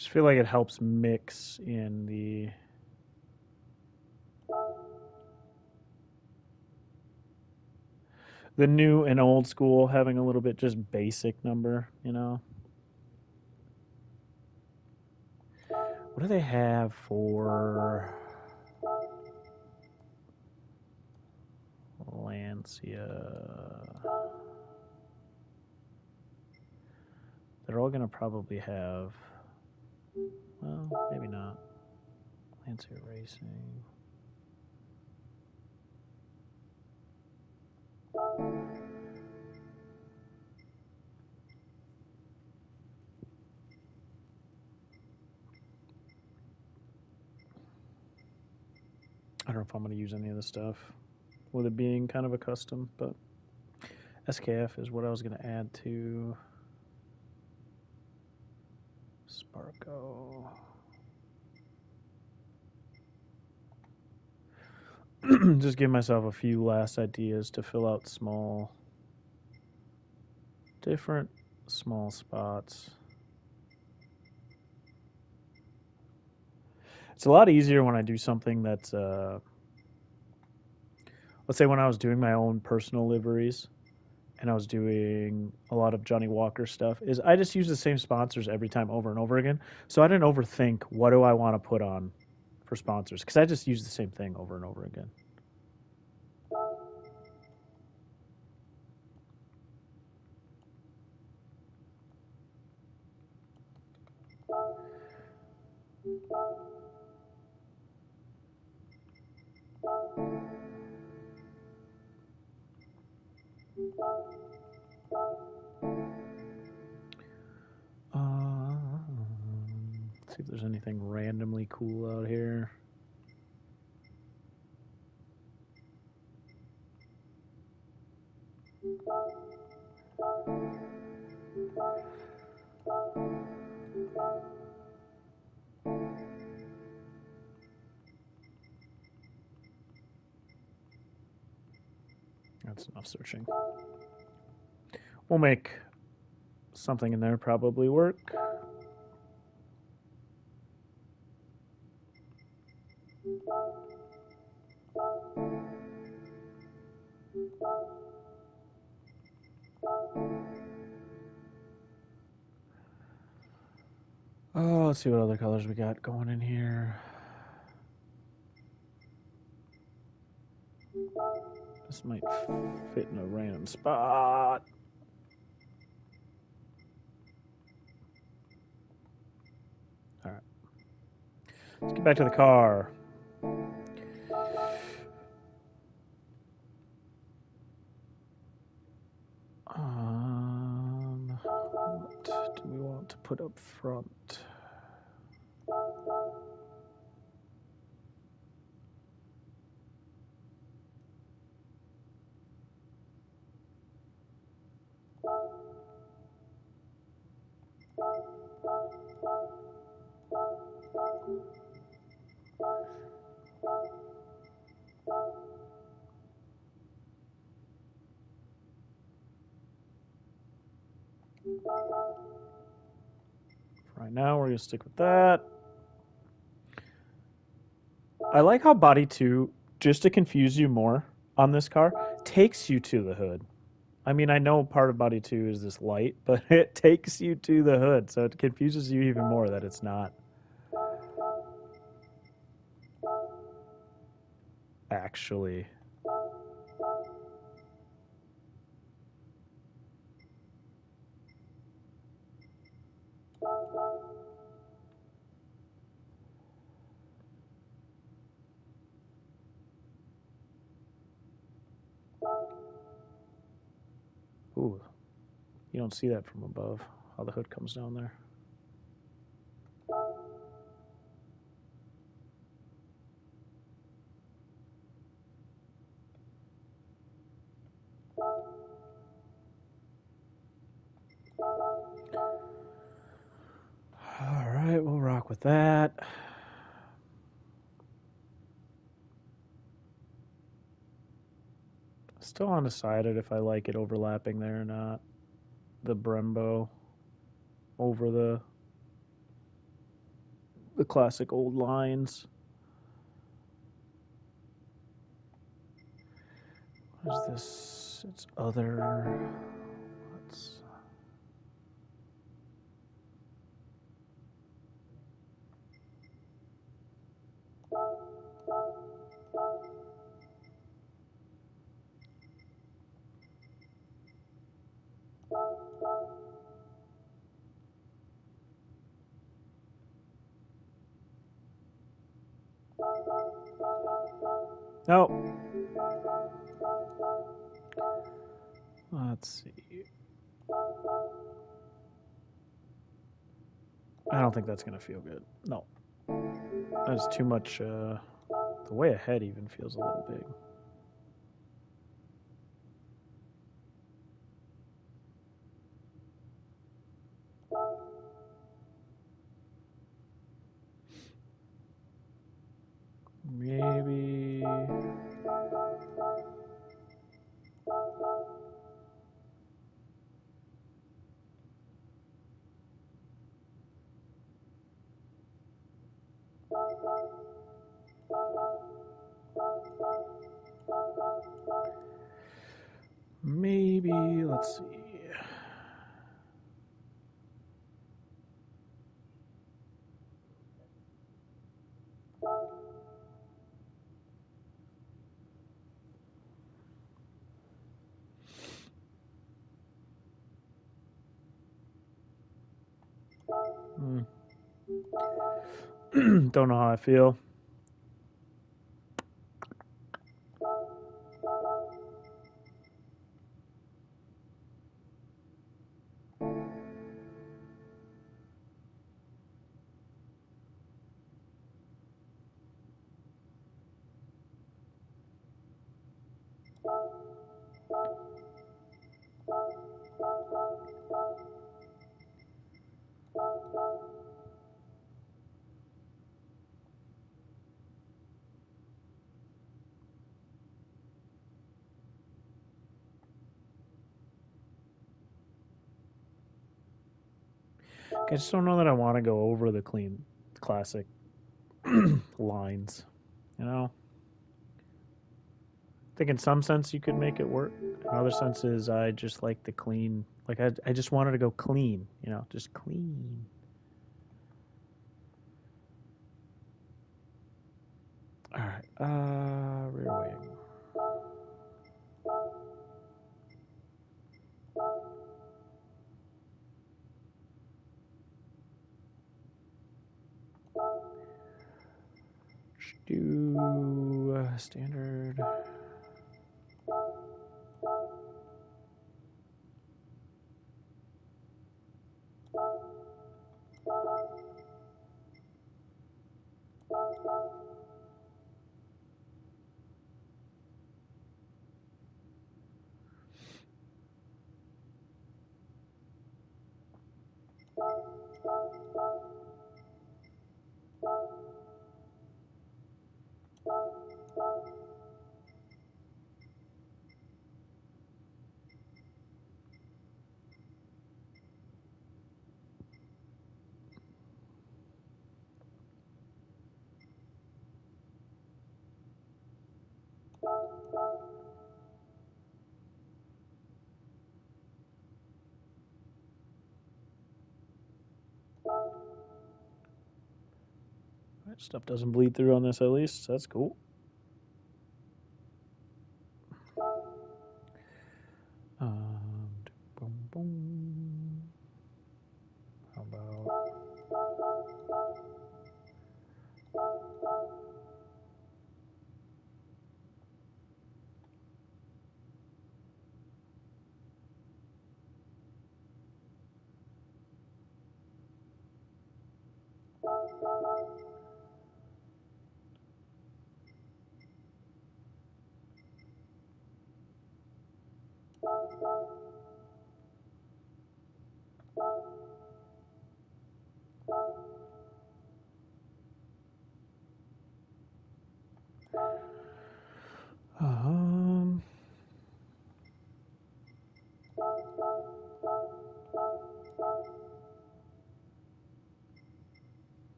Just feel like it helps mix in the new and old school, having a little bit just basic number, you know. What do they have for Lancia? They're all going to probably have, well, maybe not. Lancia Racing. I don't know if I'm going to use any of this stuff with it being kind of a custom, but SKF is what I was going to add to Sparko. Just give myself a few last ideas to fill out different small spots. It's a lot easier when I do something that's, let's say when I was doing my own personal liveries and I was doing a lot of Johnny Walker stuff, is I just use the same sponsors every time over and over again. So I didn't overthink what do I want to put on for sponsors because I just use the same thing over and over again. Let's see if there's anything randomly cool out here. That's enough searching. We'll make something in there probably work. Oh, let's see what other colors we got going in here. This might fit in a random spot. All right. Let's get back to the car. What do we want to put up front? Right now, we're going to stick with that. I like how Body 2, just to confuse you more on this car, takes you to the hood. I mean, I know part of Body 2 is this light, but it takes you to the hood, so it confuses you even more that it's not actually. Ooh, you don't see that from above, how the hood comes down there. All right, we'll rock with that. Still undecided if I like it overlapping there or not. The Brembo over the the classic old lines. What is this? It's other. Let's. No. Let's see. I don't think that's going to feel good. No. That's too much. The way ahead even feels a little big. Maybe. Maybe, let's see. Don't know how I feel. I just don't know that I want to go over the clean classic lines. You know? I think in some sense you could make it work. In other senses, I just like the clean. Like, I just wanted to go clean, you know? Just clean. All right. Rear wing. Do standard. Stuff doesn't bleed through on this at least. So that's cool. Boom, boom. How about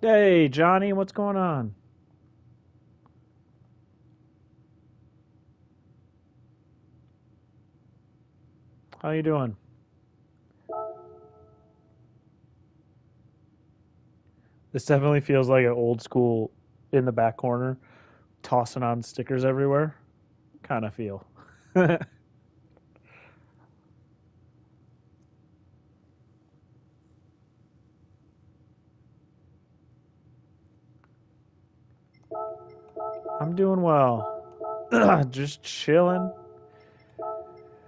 Hey, Johnny, what's going on? How you doing? This definitely feels like an old school in the back corner, tossing on stickers everywhere kind of feel. I'm doing well. Just chilling,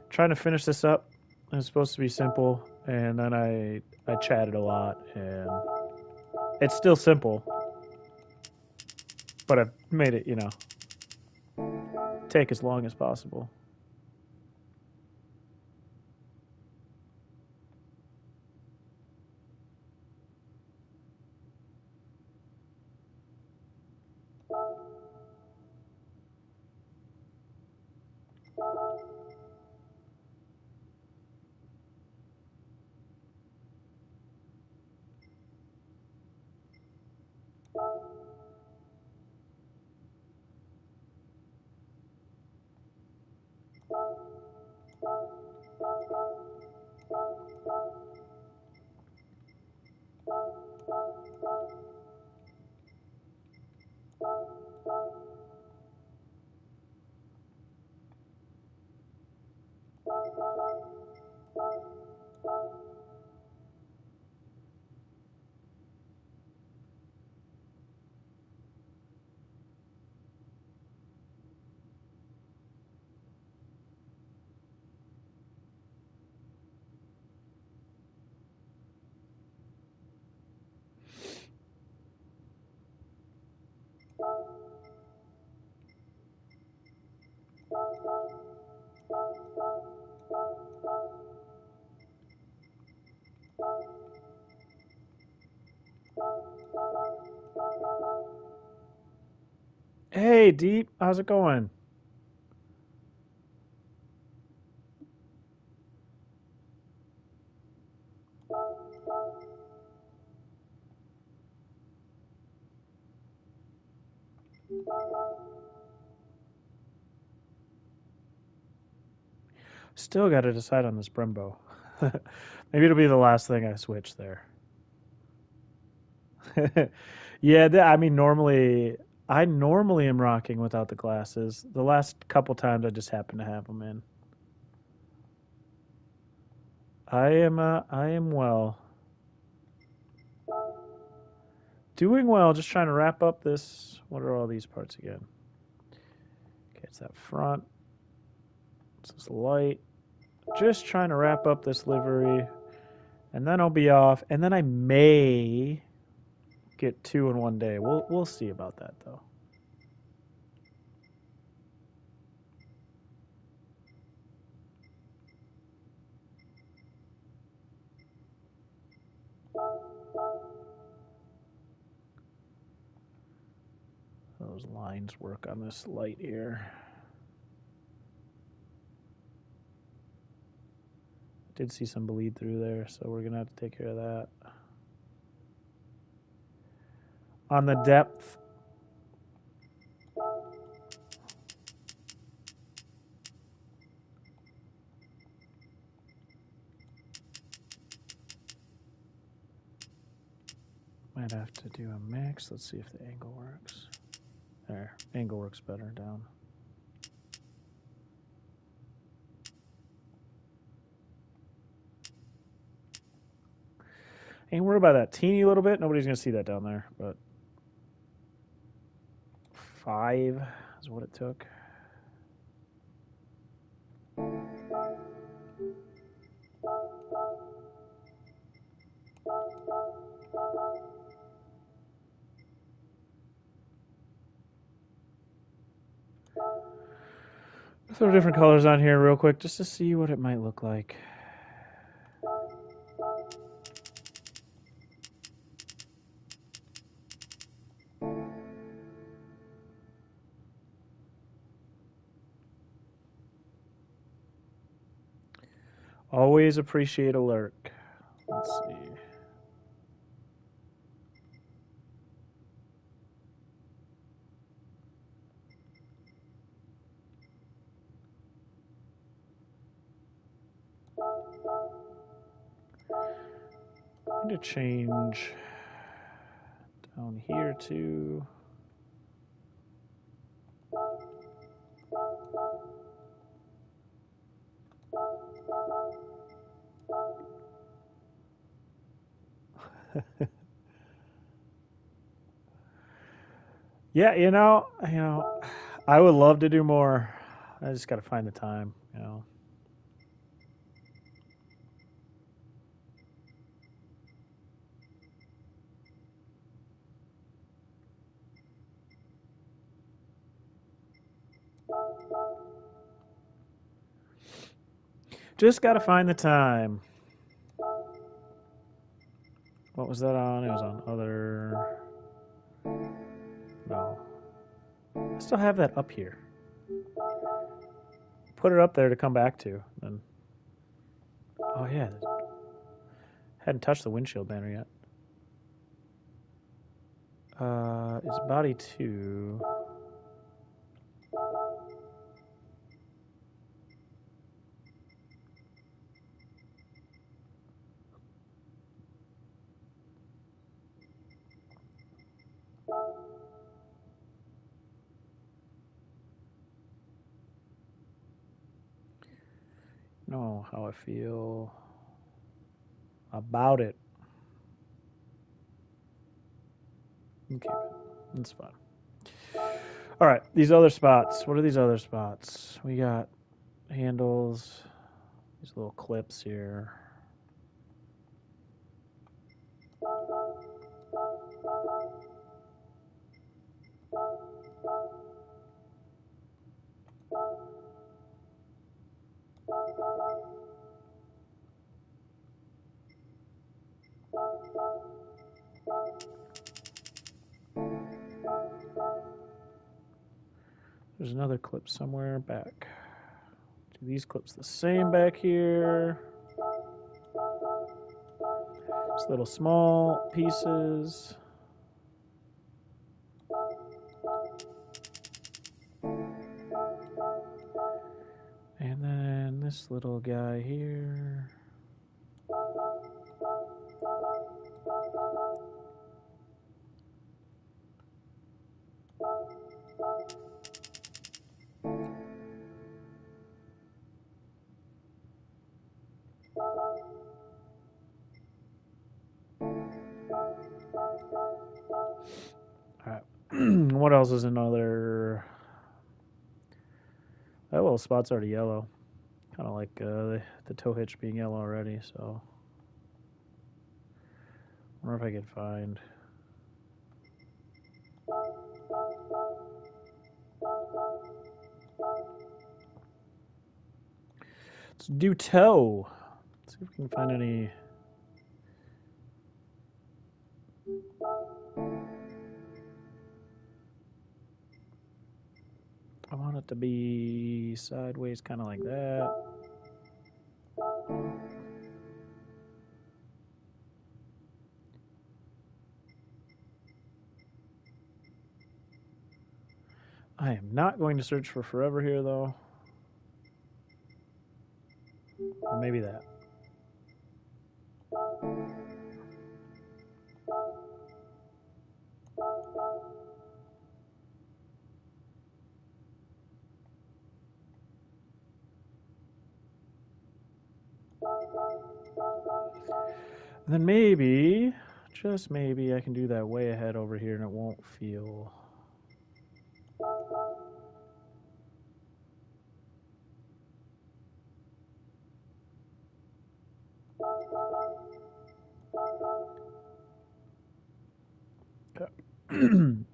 trying to finish this up. It's supposed to be simple, and then I chatted a lot, and it's still simple, but I've made it, take as long as possible. Hey, Deep, how's it going? Still got to decide on this Brembo. Maybe it'll be the last thing I switch there. Yeah, I mean, I normally am rocking without the glasses. The last couple times I just happen to have them in. I am well. Doing well, just trying to wrap up this. What are all these parts again? Okay, it's that front. It's this light. Just trying to wrap up this livery. And then I'll be off. And then I may get two in one day. We'll see about that though. Those lines work on this light here. Did see some bleed through there, so we're gonna have to take care of that. On the depth, might have to do a mix. Let's see if the angle works. There, angle works better down. Ain't worried about that teeny little bit. Nobody's gonna see that down there, but 5 is what it took. Throw different colors on here real quick just to see what it might look like. Always appreciate a lurk. Let's see. I'm going to change down here too. Yeah, I would love to do more. I just got to find the time. Just got to find the time. What was that on? It was on other. No. I still have that up here. Put it up there to come back to. Then. Oh, yeah. Hadn't touched the windshield banner yet. It's body 2. Know how I feel about it. Okay, that's fine. All right, these other spots. What are these other spots? We got handles, these little clips here. There's another clip somewhere back. Do these clips the same back here? Just little small pieces. And then this little guy here. All right. What else is another? That little spot's already yellow. Kind of like the tow hitch being yellow already, so. I wonder if I can find. Let's do toe. Let's see if we can find any. I want it to be sideways, kind of like that. I am not going to search for forever here, though. Or maybe that. And then maybe, just maybe, I can do that way ahead over here and it won't feel.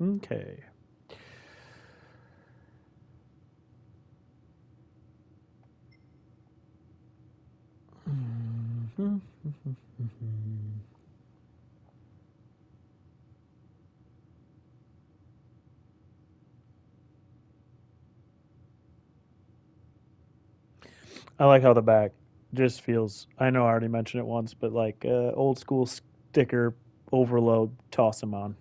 Okay. I like how the back just feels. I know I already mentioned it once, but like old school sticker overload, toss them on.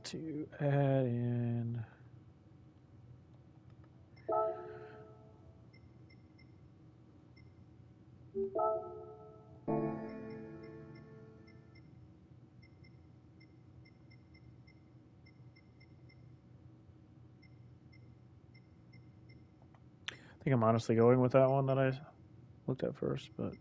to add in. I think I'm honestly going with that one that I looked at first, but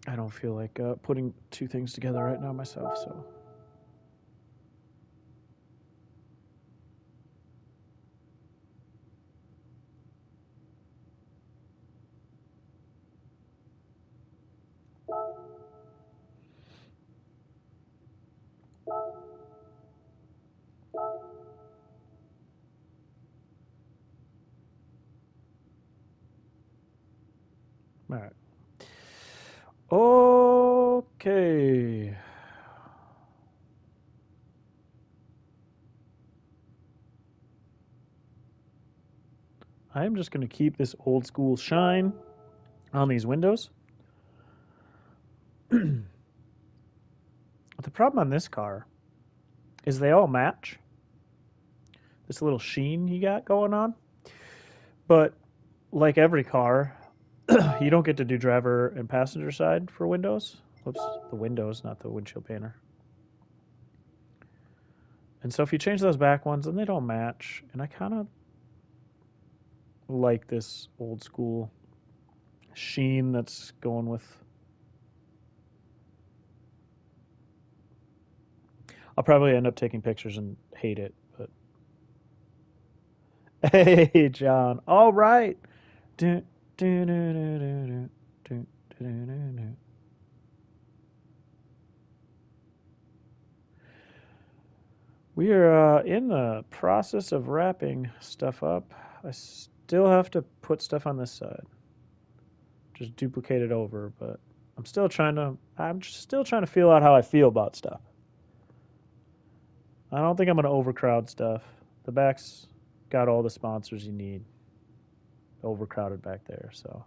I don't feel like putting two things together right now myself, so. All right. Okay. I'm just going to keep this old school shine on these windows. The problem on this car is they all match. This little sheen you got going on. But like every car, you don't get to do driver and passenger side for windows. Whoops, the windows, not the windshield painter. And so if you change those back ones, then they don't match. And I kind of like this old school sheen that's going with. I'll probably end up taking pictures and hate it, but hey, John. All right. We are in the process of wrapping stuff up. I still have to put stuff on this side. Just duplicate it over, but I'm still trying to feel out how I feel about stuff. I don't think I'm going to overcrowd stuff. The back's got all the sponsors you need. Overcrowded back there, so.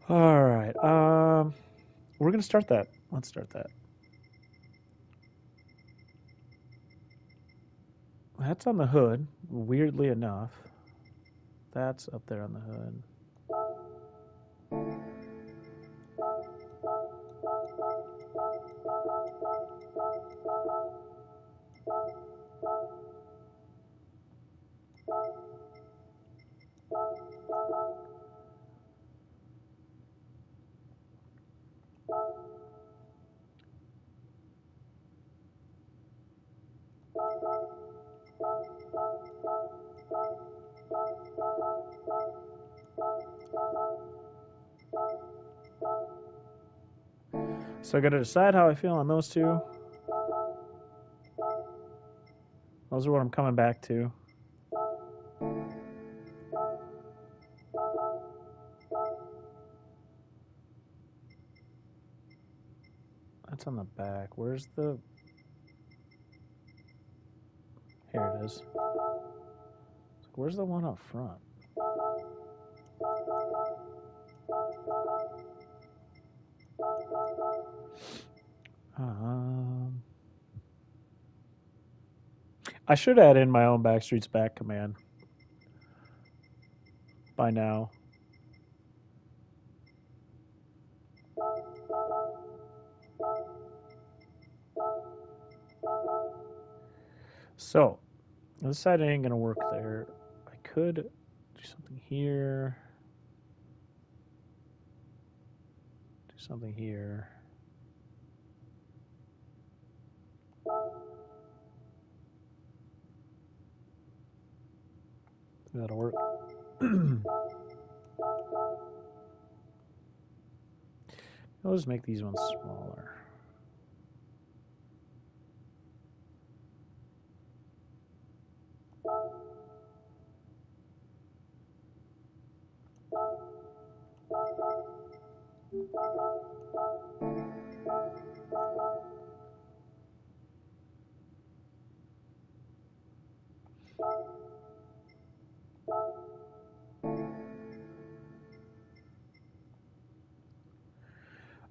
All right. We're going to start that. Let's start that. That's on the hood, weirdly enough. That's up there on the hood. So I got to decide how I feel on those two. Those are what I'm coming back to. That's on the back. Where's the... Here it is. Where's the one up front? I should add in my own Backstreet's Back command by now. So, this side ain't going to work there. I could do something here. Do something here. That'll work. I'll just make these ones smaller.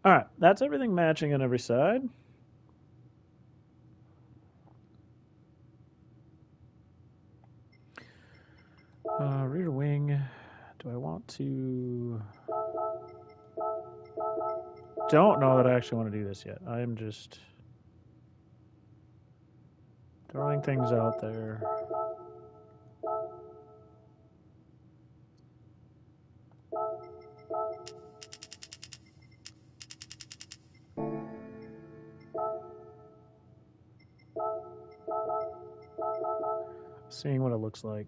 All right, that's everything matching on every side. Rear wing. Do I want to... Don't know that I actually want to do this yet. I am just throwing things out there. Seeing what it looks like.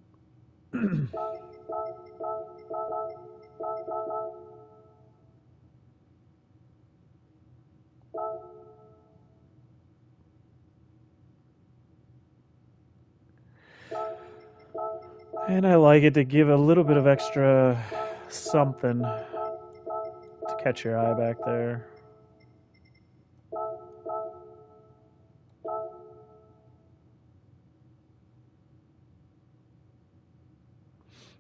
And I like it to give a little bit of extra something to catch your eye back there.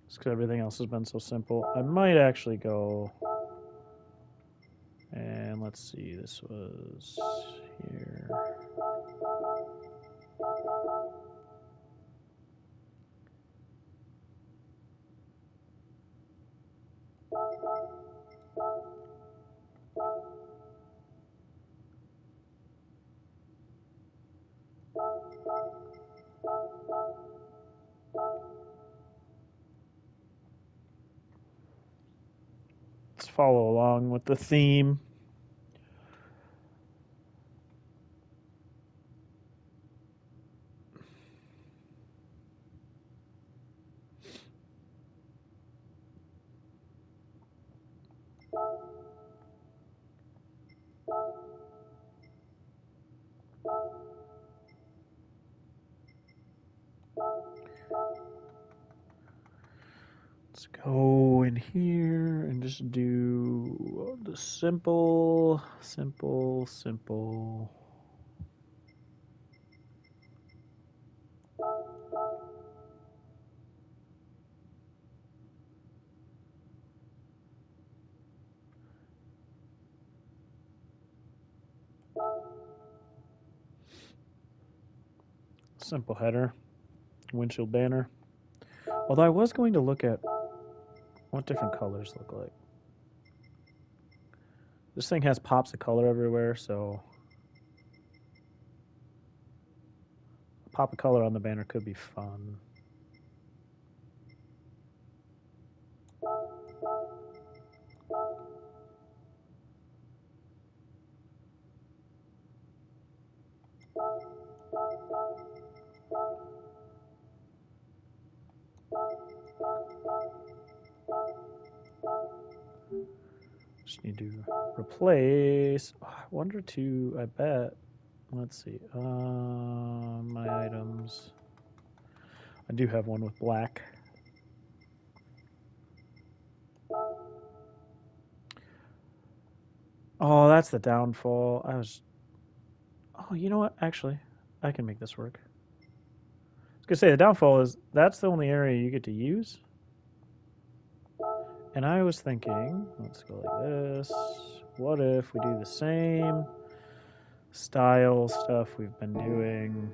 Just because everything else has been so simple. I might actually go... And let's see, this was here. Let's follow along with the theme. Let's go in here and just do the simple. Simple header, windshield banner. Although I was going to look at what different colors look like. This thing has pops of color everywhere, so a pop of color on the banner could be fun. Just need to replace. Oh, I wonder to. I bet. Let's see. My items. I do have one with black. Oh, that's the downfall. I was. Oh, you know what? Actually, I can make this work. I was gonna say the downfall is that's the only area you get to use. And I was thinking, let's go like this. What if we do the same style stuff we've been doing?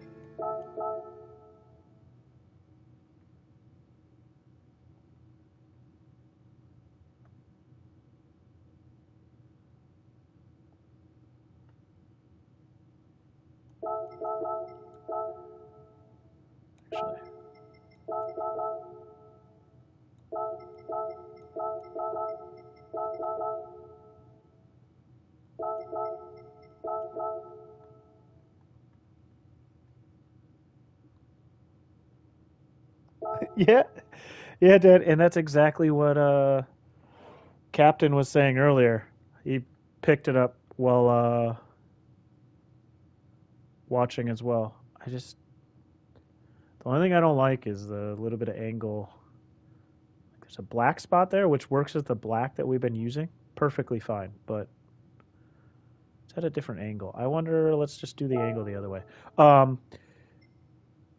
Actually. Yeah, yeah, Dad, and that's exactly what Captain was saying earlier. He picked it up while watching as well. The only thing I don't like is the little bit of angle. There's a black spot there, which works as the black that we've been using perfectly fine, but it's at a different angle. I wonder, let's just do the angle the other way.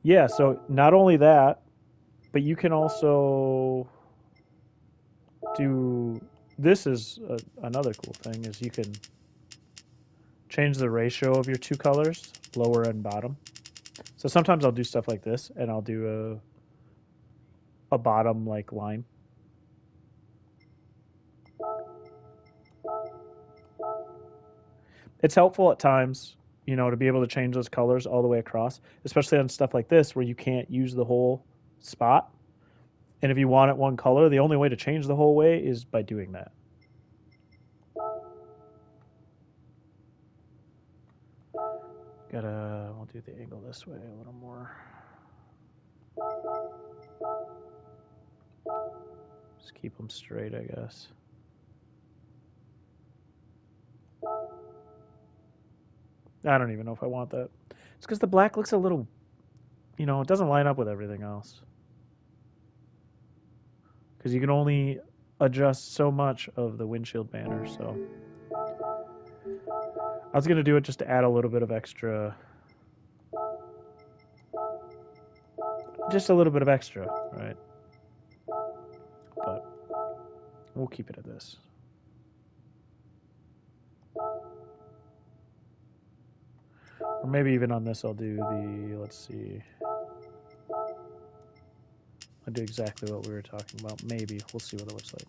Yeah, so not only that, but you can also do, this is another cool thing, is you can change the ratio of your two colors, lower and bottom. So sometimes I'll do stuff like this, and I'll do a bottom like line. It's helpful at times, you know, to be able to change those colors all the way across, especially on stuff like this where you can't use the whole spot. And if you want it one color, the only way to change the whole way is by doing that. We'll do the angle this way a little more. Just keep them straight, I guess. I don't even know if I want that. It's because the black looks a little, you know, it doesn't line up with everything else. Because you can only adjust so much of the windshield banner, so. I was going to do it just to add a little bit of extra. Just a little bit of extra, right? But we'll keep it at this. Or maybe even on this I'll do the, let's see. I'll do exactly what we were talking about. Maybe. We'll see what it looks like.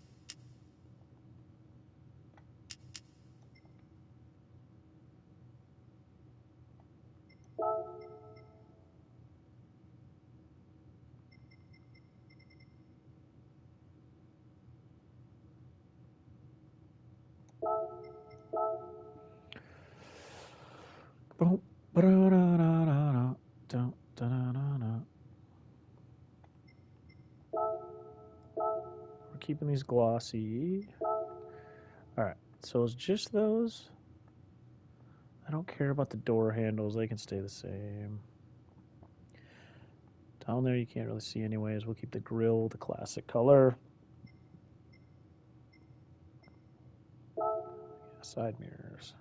We're keeping these glossy. All right, so it's just those. I don't care about the door handles. They can stay the same. Down there you can't really see anyways. We'll keep the grill the classic color. Side mirrors.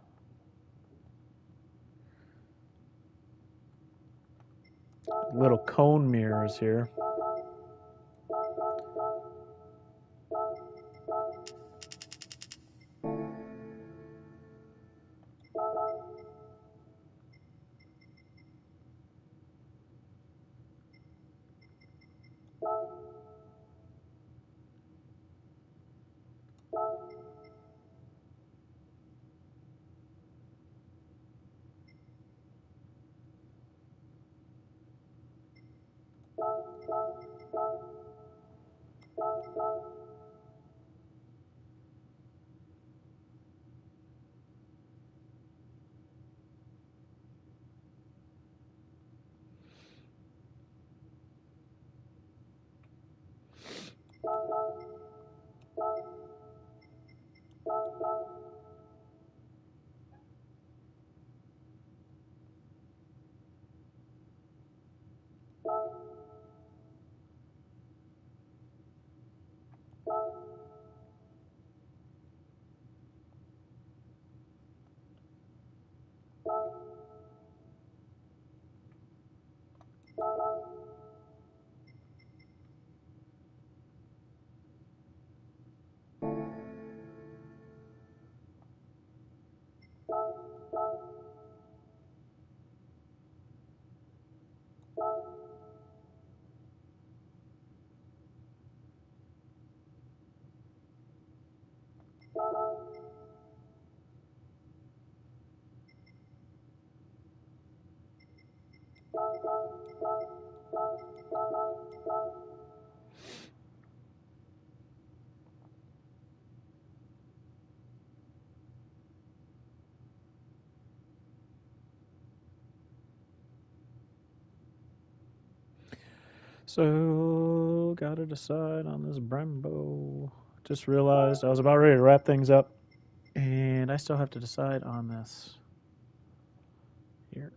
Little cone mirrors here. So, gotta decide on this Brembo. Just realized I was about ready to wrap things up, and I still have to decide on this here.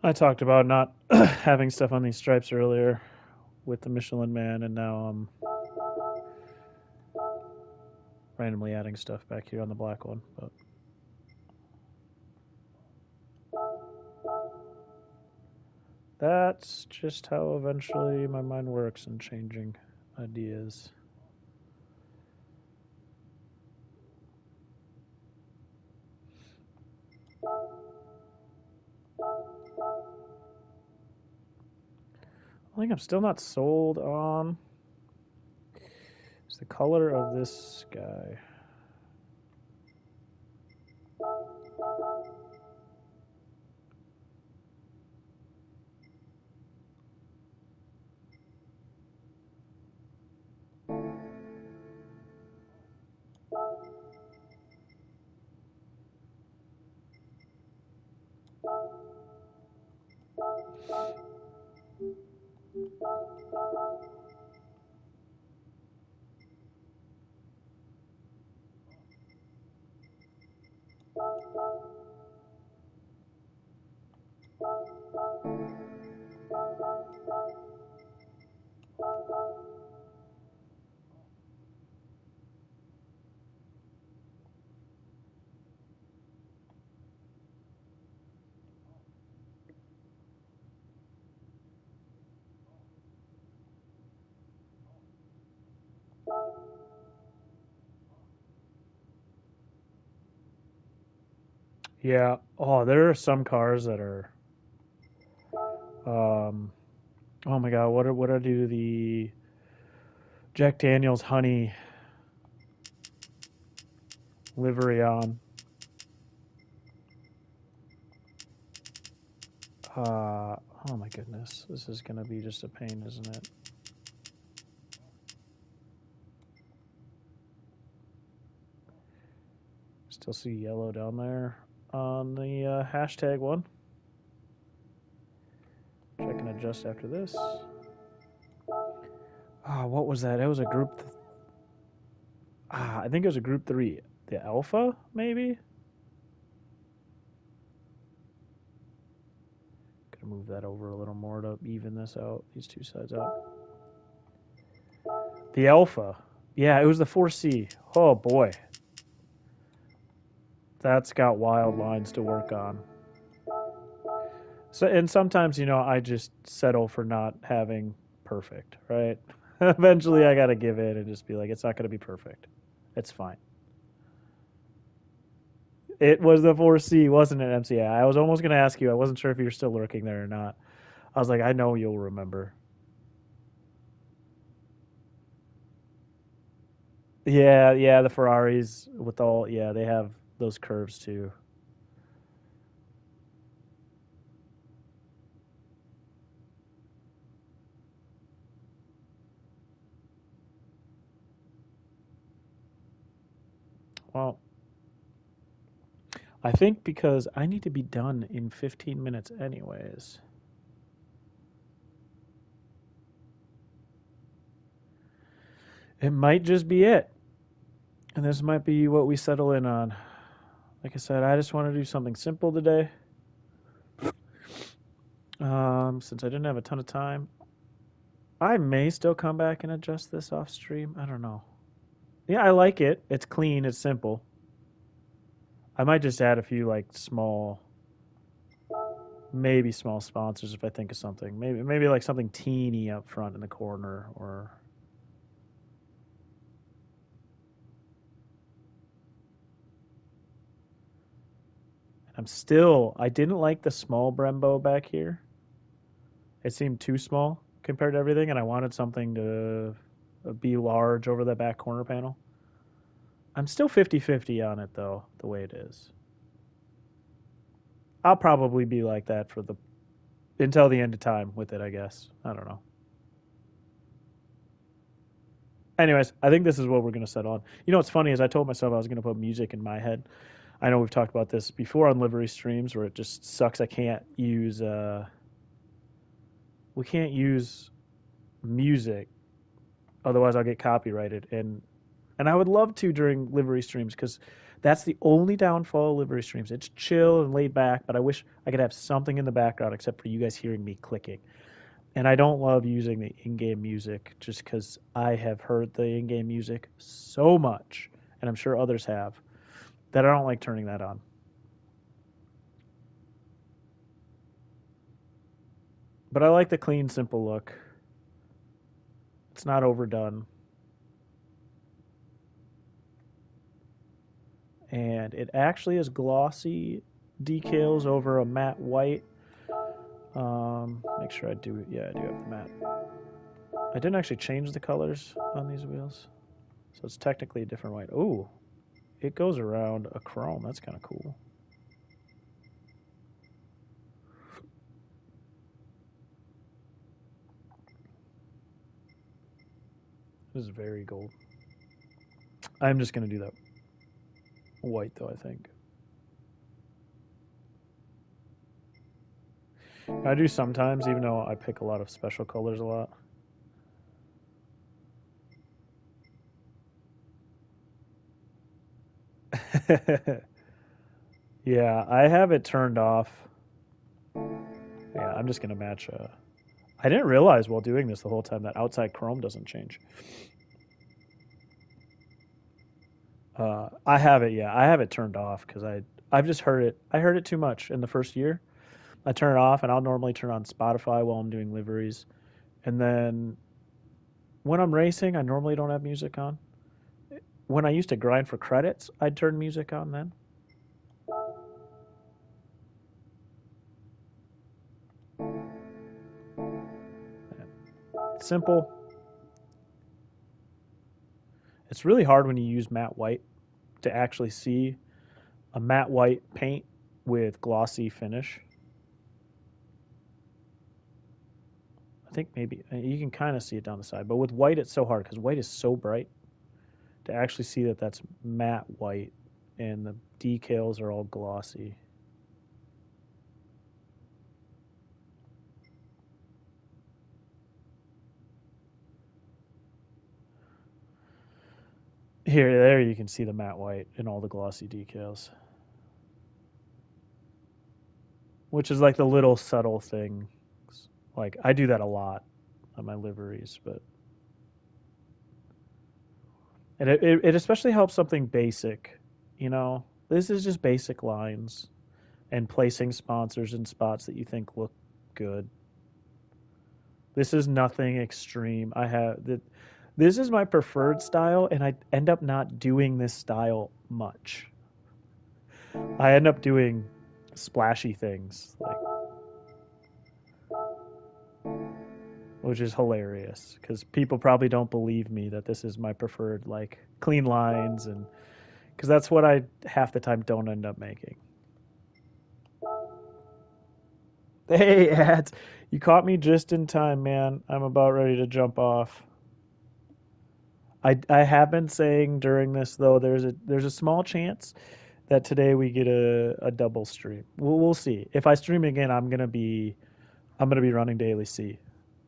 I talked about not having stuff on these stripes earlier with the Michelin Man, and now I'm randomly adding stuff back here on the black one. But that's just how eventually my mind works in changing ideas. I think I'm still not sold on is the color of this guy. Yeah. Oh, there are some cars that are. Um, oh my God, what I do to the Jack Daniel's honey livery on? Oh my goodness, this is gonna be just a pain, isn't it? Still see yellow down there on the hashtag one. Which I can adjust after this. What was that? It was a group. I think it was a group 3. The alpha, maybe? Gonna move that over a little more to even this out, these two sides out. The alpha. Yeah, it was the 4C. Oh boy. That's got wild lines to work on. So, and sometimes, I just settle for not having perfect, right? Eventually, I got to give in and just be like, it's not going to be perfect. It's fine. It was the 4C, wasn't it, MCA? I was almost going to ask you. I wasn't sure if you're still lurking there or not. I was like, I know you'll remember. Yeah, yeah, the Ferraris with all, yeah, they have those curves too. Well, I think because I need to be done in 15 minutes anyways. It might just be it. And this might be what we settle in on. Like I said, I just want to do something simple today. Since I didn't have a ton of time, I may still come back and adjust this off stream. I don't know. Yeah, I like it. It's clean. It's simple. I might just add a few like small, maybe small sponsors if I think of something. Maybe like something teeny up front in the corner or. I didn't like the small Brembo back here. It seemed too small compared to everything, and I wanted something to be large over the back corner panel. I'm still 50-50 on it, though, the way it is. I'll probably be like that until the end of time with it, I guess. I don't know. Anyways, I think this is what we're going to set on. What's funny is I told myself I was going to put music in my head. I know we've talked about this before on livery streams where it just sucks. I can't use we can't use music, otherwise I'll get copyrighted. And And I would love to during livery streams because that's the only downfall of livery streams. It's chill and laid back, but I wish I could have something in the background except for you guys hearing me clicking. And I don't love using the in-game music just because I have heard the in-game music so much, and I'm sure others have, that I don't like turning that on. But I like the clean, simple look. It's not overdone. And it actually is glossy decals over a matte white. Make sure I do. Yeah, I do have the matte. I didn't actually change the colors on these wheels, so it's technically a different white. Ooh, it goes around a chrome. That's kind of cool. This is very gold. I'm just gonna do that white though, I think. I do sometimes, even though I pick a lot of special colors a lot. Yeah, I have it turned off. Yeah, I'm just gonna match. I didn't realize while doing this the whole time that outside chrome doesn't change. I have it. Yeah, I have it turned off because I've just heard it. I heard it too much in the first year. I turn it off, and I'll normally turn on Spotify while I'm doing liveries, and then when I'm racing, I normally don't have music on. When I used to grind for credits, I'd turn music on then. Simple. It's really hard when you use matte white to actually see a matte white paint with glossy finish. I think maybe you can kind of see it down the side, but with white it's so hard because white is so bright to actually see that that's matte white and the decals are all glossy. Here, there you can see the matte white and all the glossy decals, which is like the little subtle things. Like I do that a lot on my liveries, but and it especially helps something basic. You know, this is just basic lines and placing sponsors in spots that you think look good. This is nothing extreme. I have that. This is my preferred style, and I end up not doing this style much. I end up doing splashy things, like which is hilarious because people probably don't believe me that this is my preferred, like clean lines, and because that's what I half the time don't end up making. Hey, ads, you caught me just in time, man. I'm about ready to jump off. I have been saying during this though, there's a small chance that today we get a double stream. We'll see. If I stream again, I'm gonna be running daily C.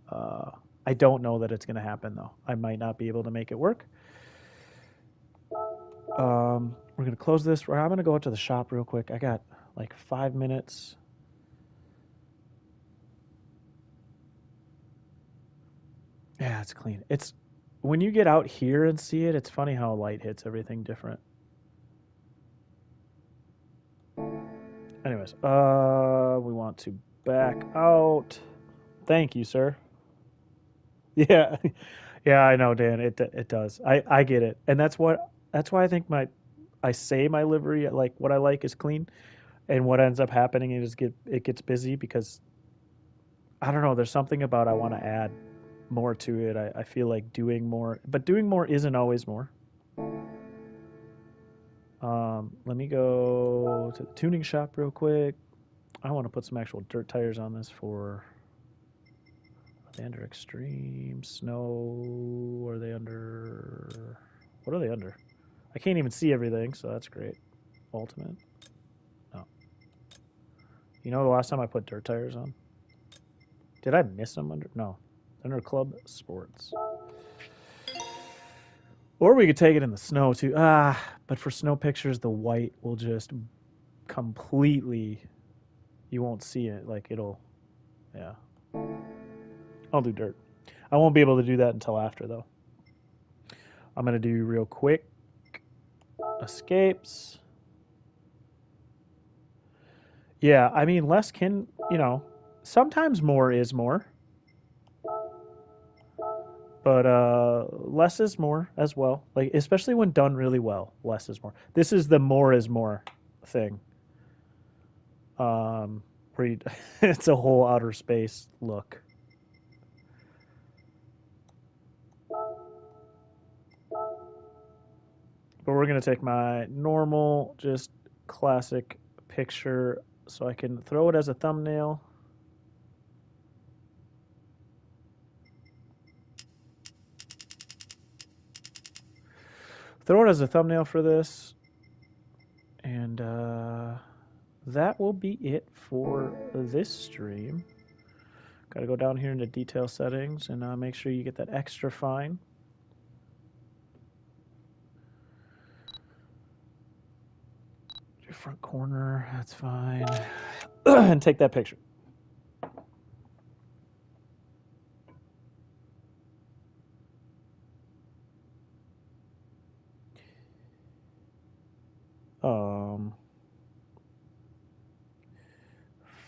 Uh, I don't know that it's gonna happen though. I might not be able to make it work. We're gonna close this. I'm gonna go out to the shop real quick. I got like 5 minutes. Yeah, it's clean. It's when you get out here and see it, it's funny how light hits everything different. Anyways, we want to back out. Thank you, sir. Yeah, yeah, I know, Dan. It does. I get it, and that's why I think I say my livery like what I like is clean, and what ends up happening is it gets busy because I don't know. There's something about I want to add more to it. I feel like doing more, but doing more isn't always more. Let me go to the tuning shop real quick. I want to put some actual dirt tires on this for. Are they under extreme snow? Are they under? What are they under? I can't even see everything, so that's great. Ultimate. No. You know the last time I put dirt tires on? Did I miss them under? No. Under Club Sports. Or we could take it in the snow too. But for snow pictures, the white will just completely, you won't see it. Like it'll, yeah. I'll do dirt. I won't be able to do that until after though. I'm going to do real quick escapes. Yeah, I mean, less can, sometimes more is more, but less is more as well. Like, especially when done really well, less is more. This is the more is more thing. Where you, it's a whole outer space look. But we're going to take my normal, just classic picture so I can throw it as a thumbnail. Throw it as a thumbnail for this. And that will be it for this stream. Got to go down here into detail settings and make sure you get that extra fine. Your front corner, that's fine. And take that picture.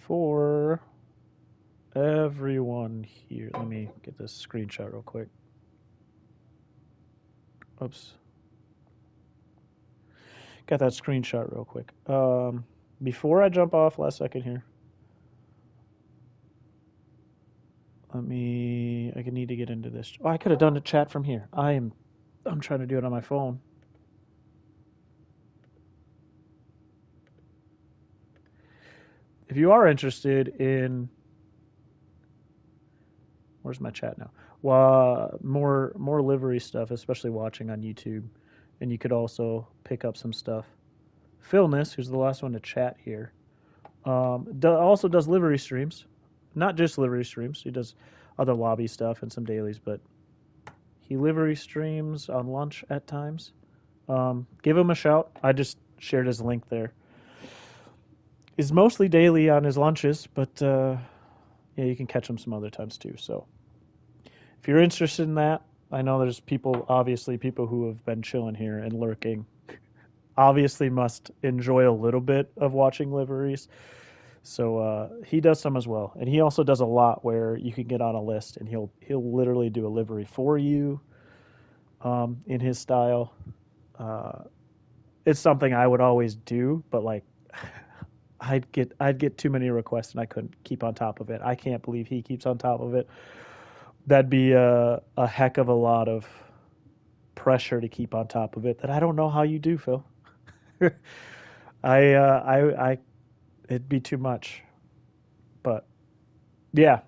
For everyone here, let me get this screenshot real quick. Oops. Got that screenshot real quick. Before I jump off, last second here. I need to get into this. Oh, I could have done the chat from here. I'm trying to do it on my phone. If you are interested in, where's my chat now? Well, more livery stuff, especially watching on YouTube, and you could also pick up some stuff. Philness, who's the last one to chat here, also does livery streams, not just livery streams. He does other lobby stuff and some dailies, but he livery streams on lunch at times. Give him a shout. I just shared his link there. Is mostly daily on his lunches, but yeah, you can catch him some other times too. So if you're interested in that, I know there's obviously people who have been chilling here and lurking, obviously must enjoy a little bit of watching liveries. So he does some as well, and he also does a lot where you can get on a list and he'll literally do a livery for you in his style. It's something I would always do, but like I'd get too many requests and I couldn't keep on top of it. I can't believe he keeps on top of it. That'd be a heck of a lot of pressure to keep on top of it that I don't know how you do, Phil. I it'd be too much. But yeah,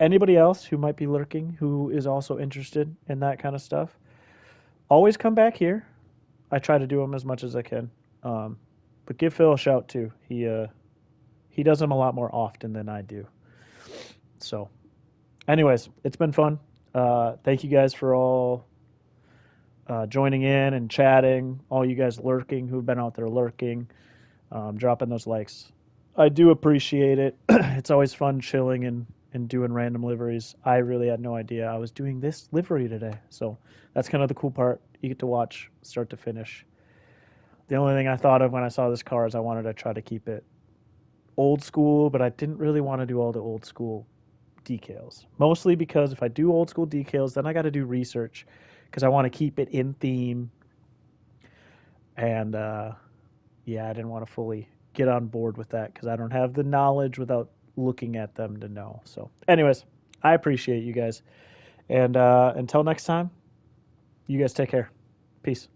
anybody else who might be lurking who is also interested in that kind of stuff, always come back here. I try to do them as much as I can. But give Phil a shout too. He does them a lot more often than I do. So, anyways, it's been fun. Thank you guys for all joining in and chatting. All you guys lurking who've been out there lurking, dropping those likes. I do appreciate it. It's always fun chilling and doing random liveries. I really had no idea I was doing this livery today. So that's kind of the cool part. You get to watch start to finish. The only thing I thought of when I saw this car is I wanted to try to keep it old school, but I didn't really want to do all the old school decals. Mostly because if I do old school decals, then I got to do research because I want to keep it in theme. And yeah, I didn't want to fully get on board with that because I don't have the knowledge without looking at them to know. So, anyways, I appreciate you guys. And until next time, you guys take care. Peace.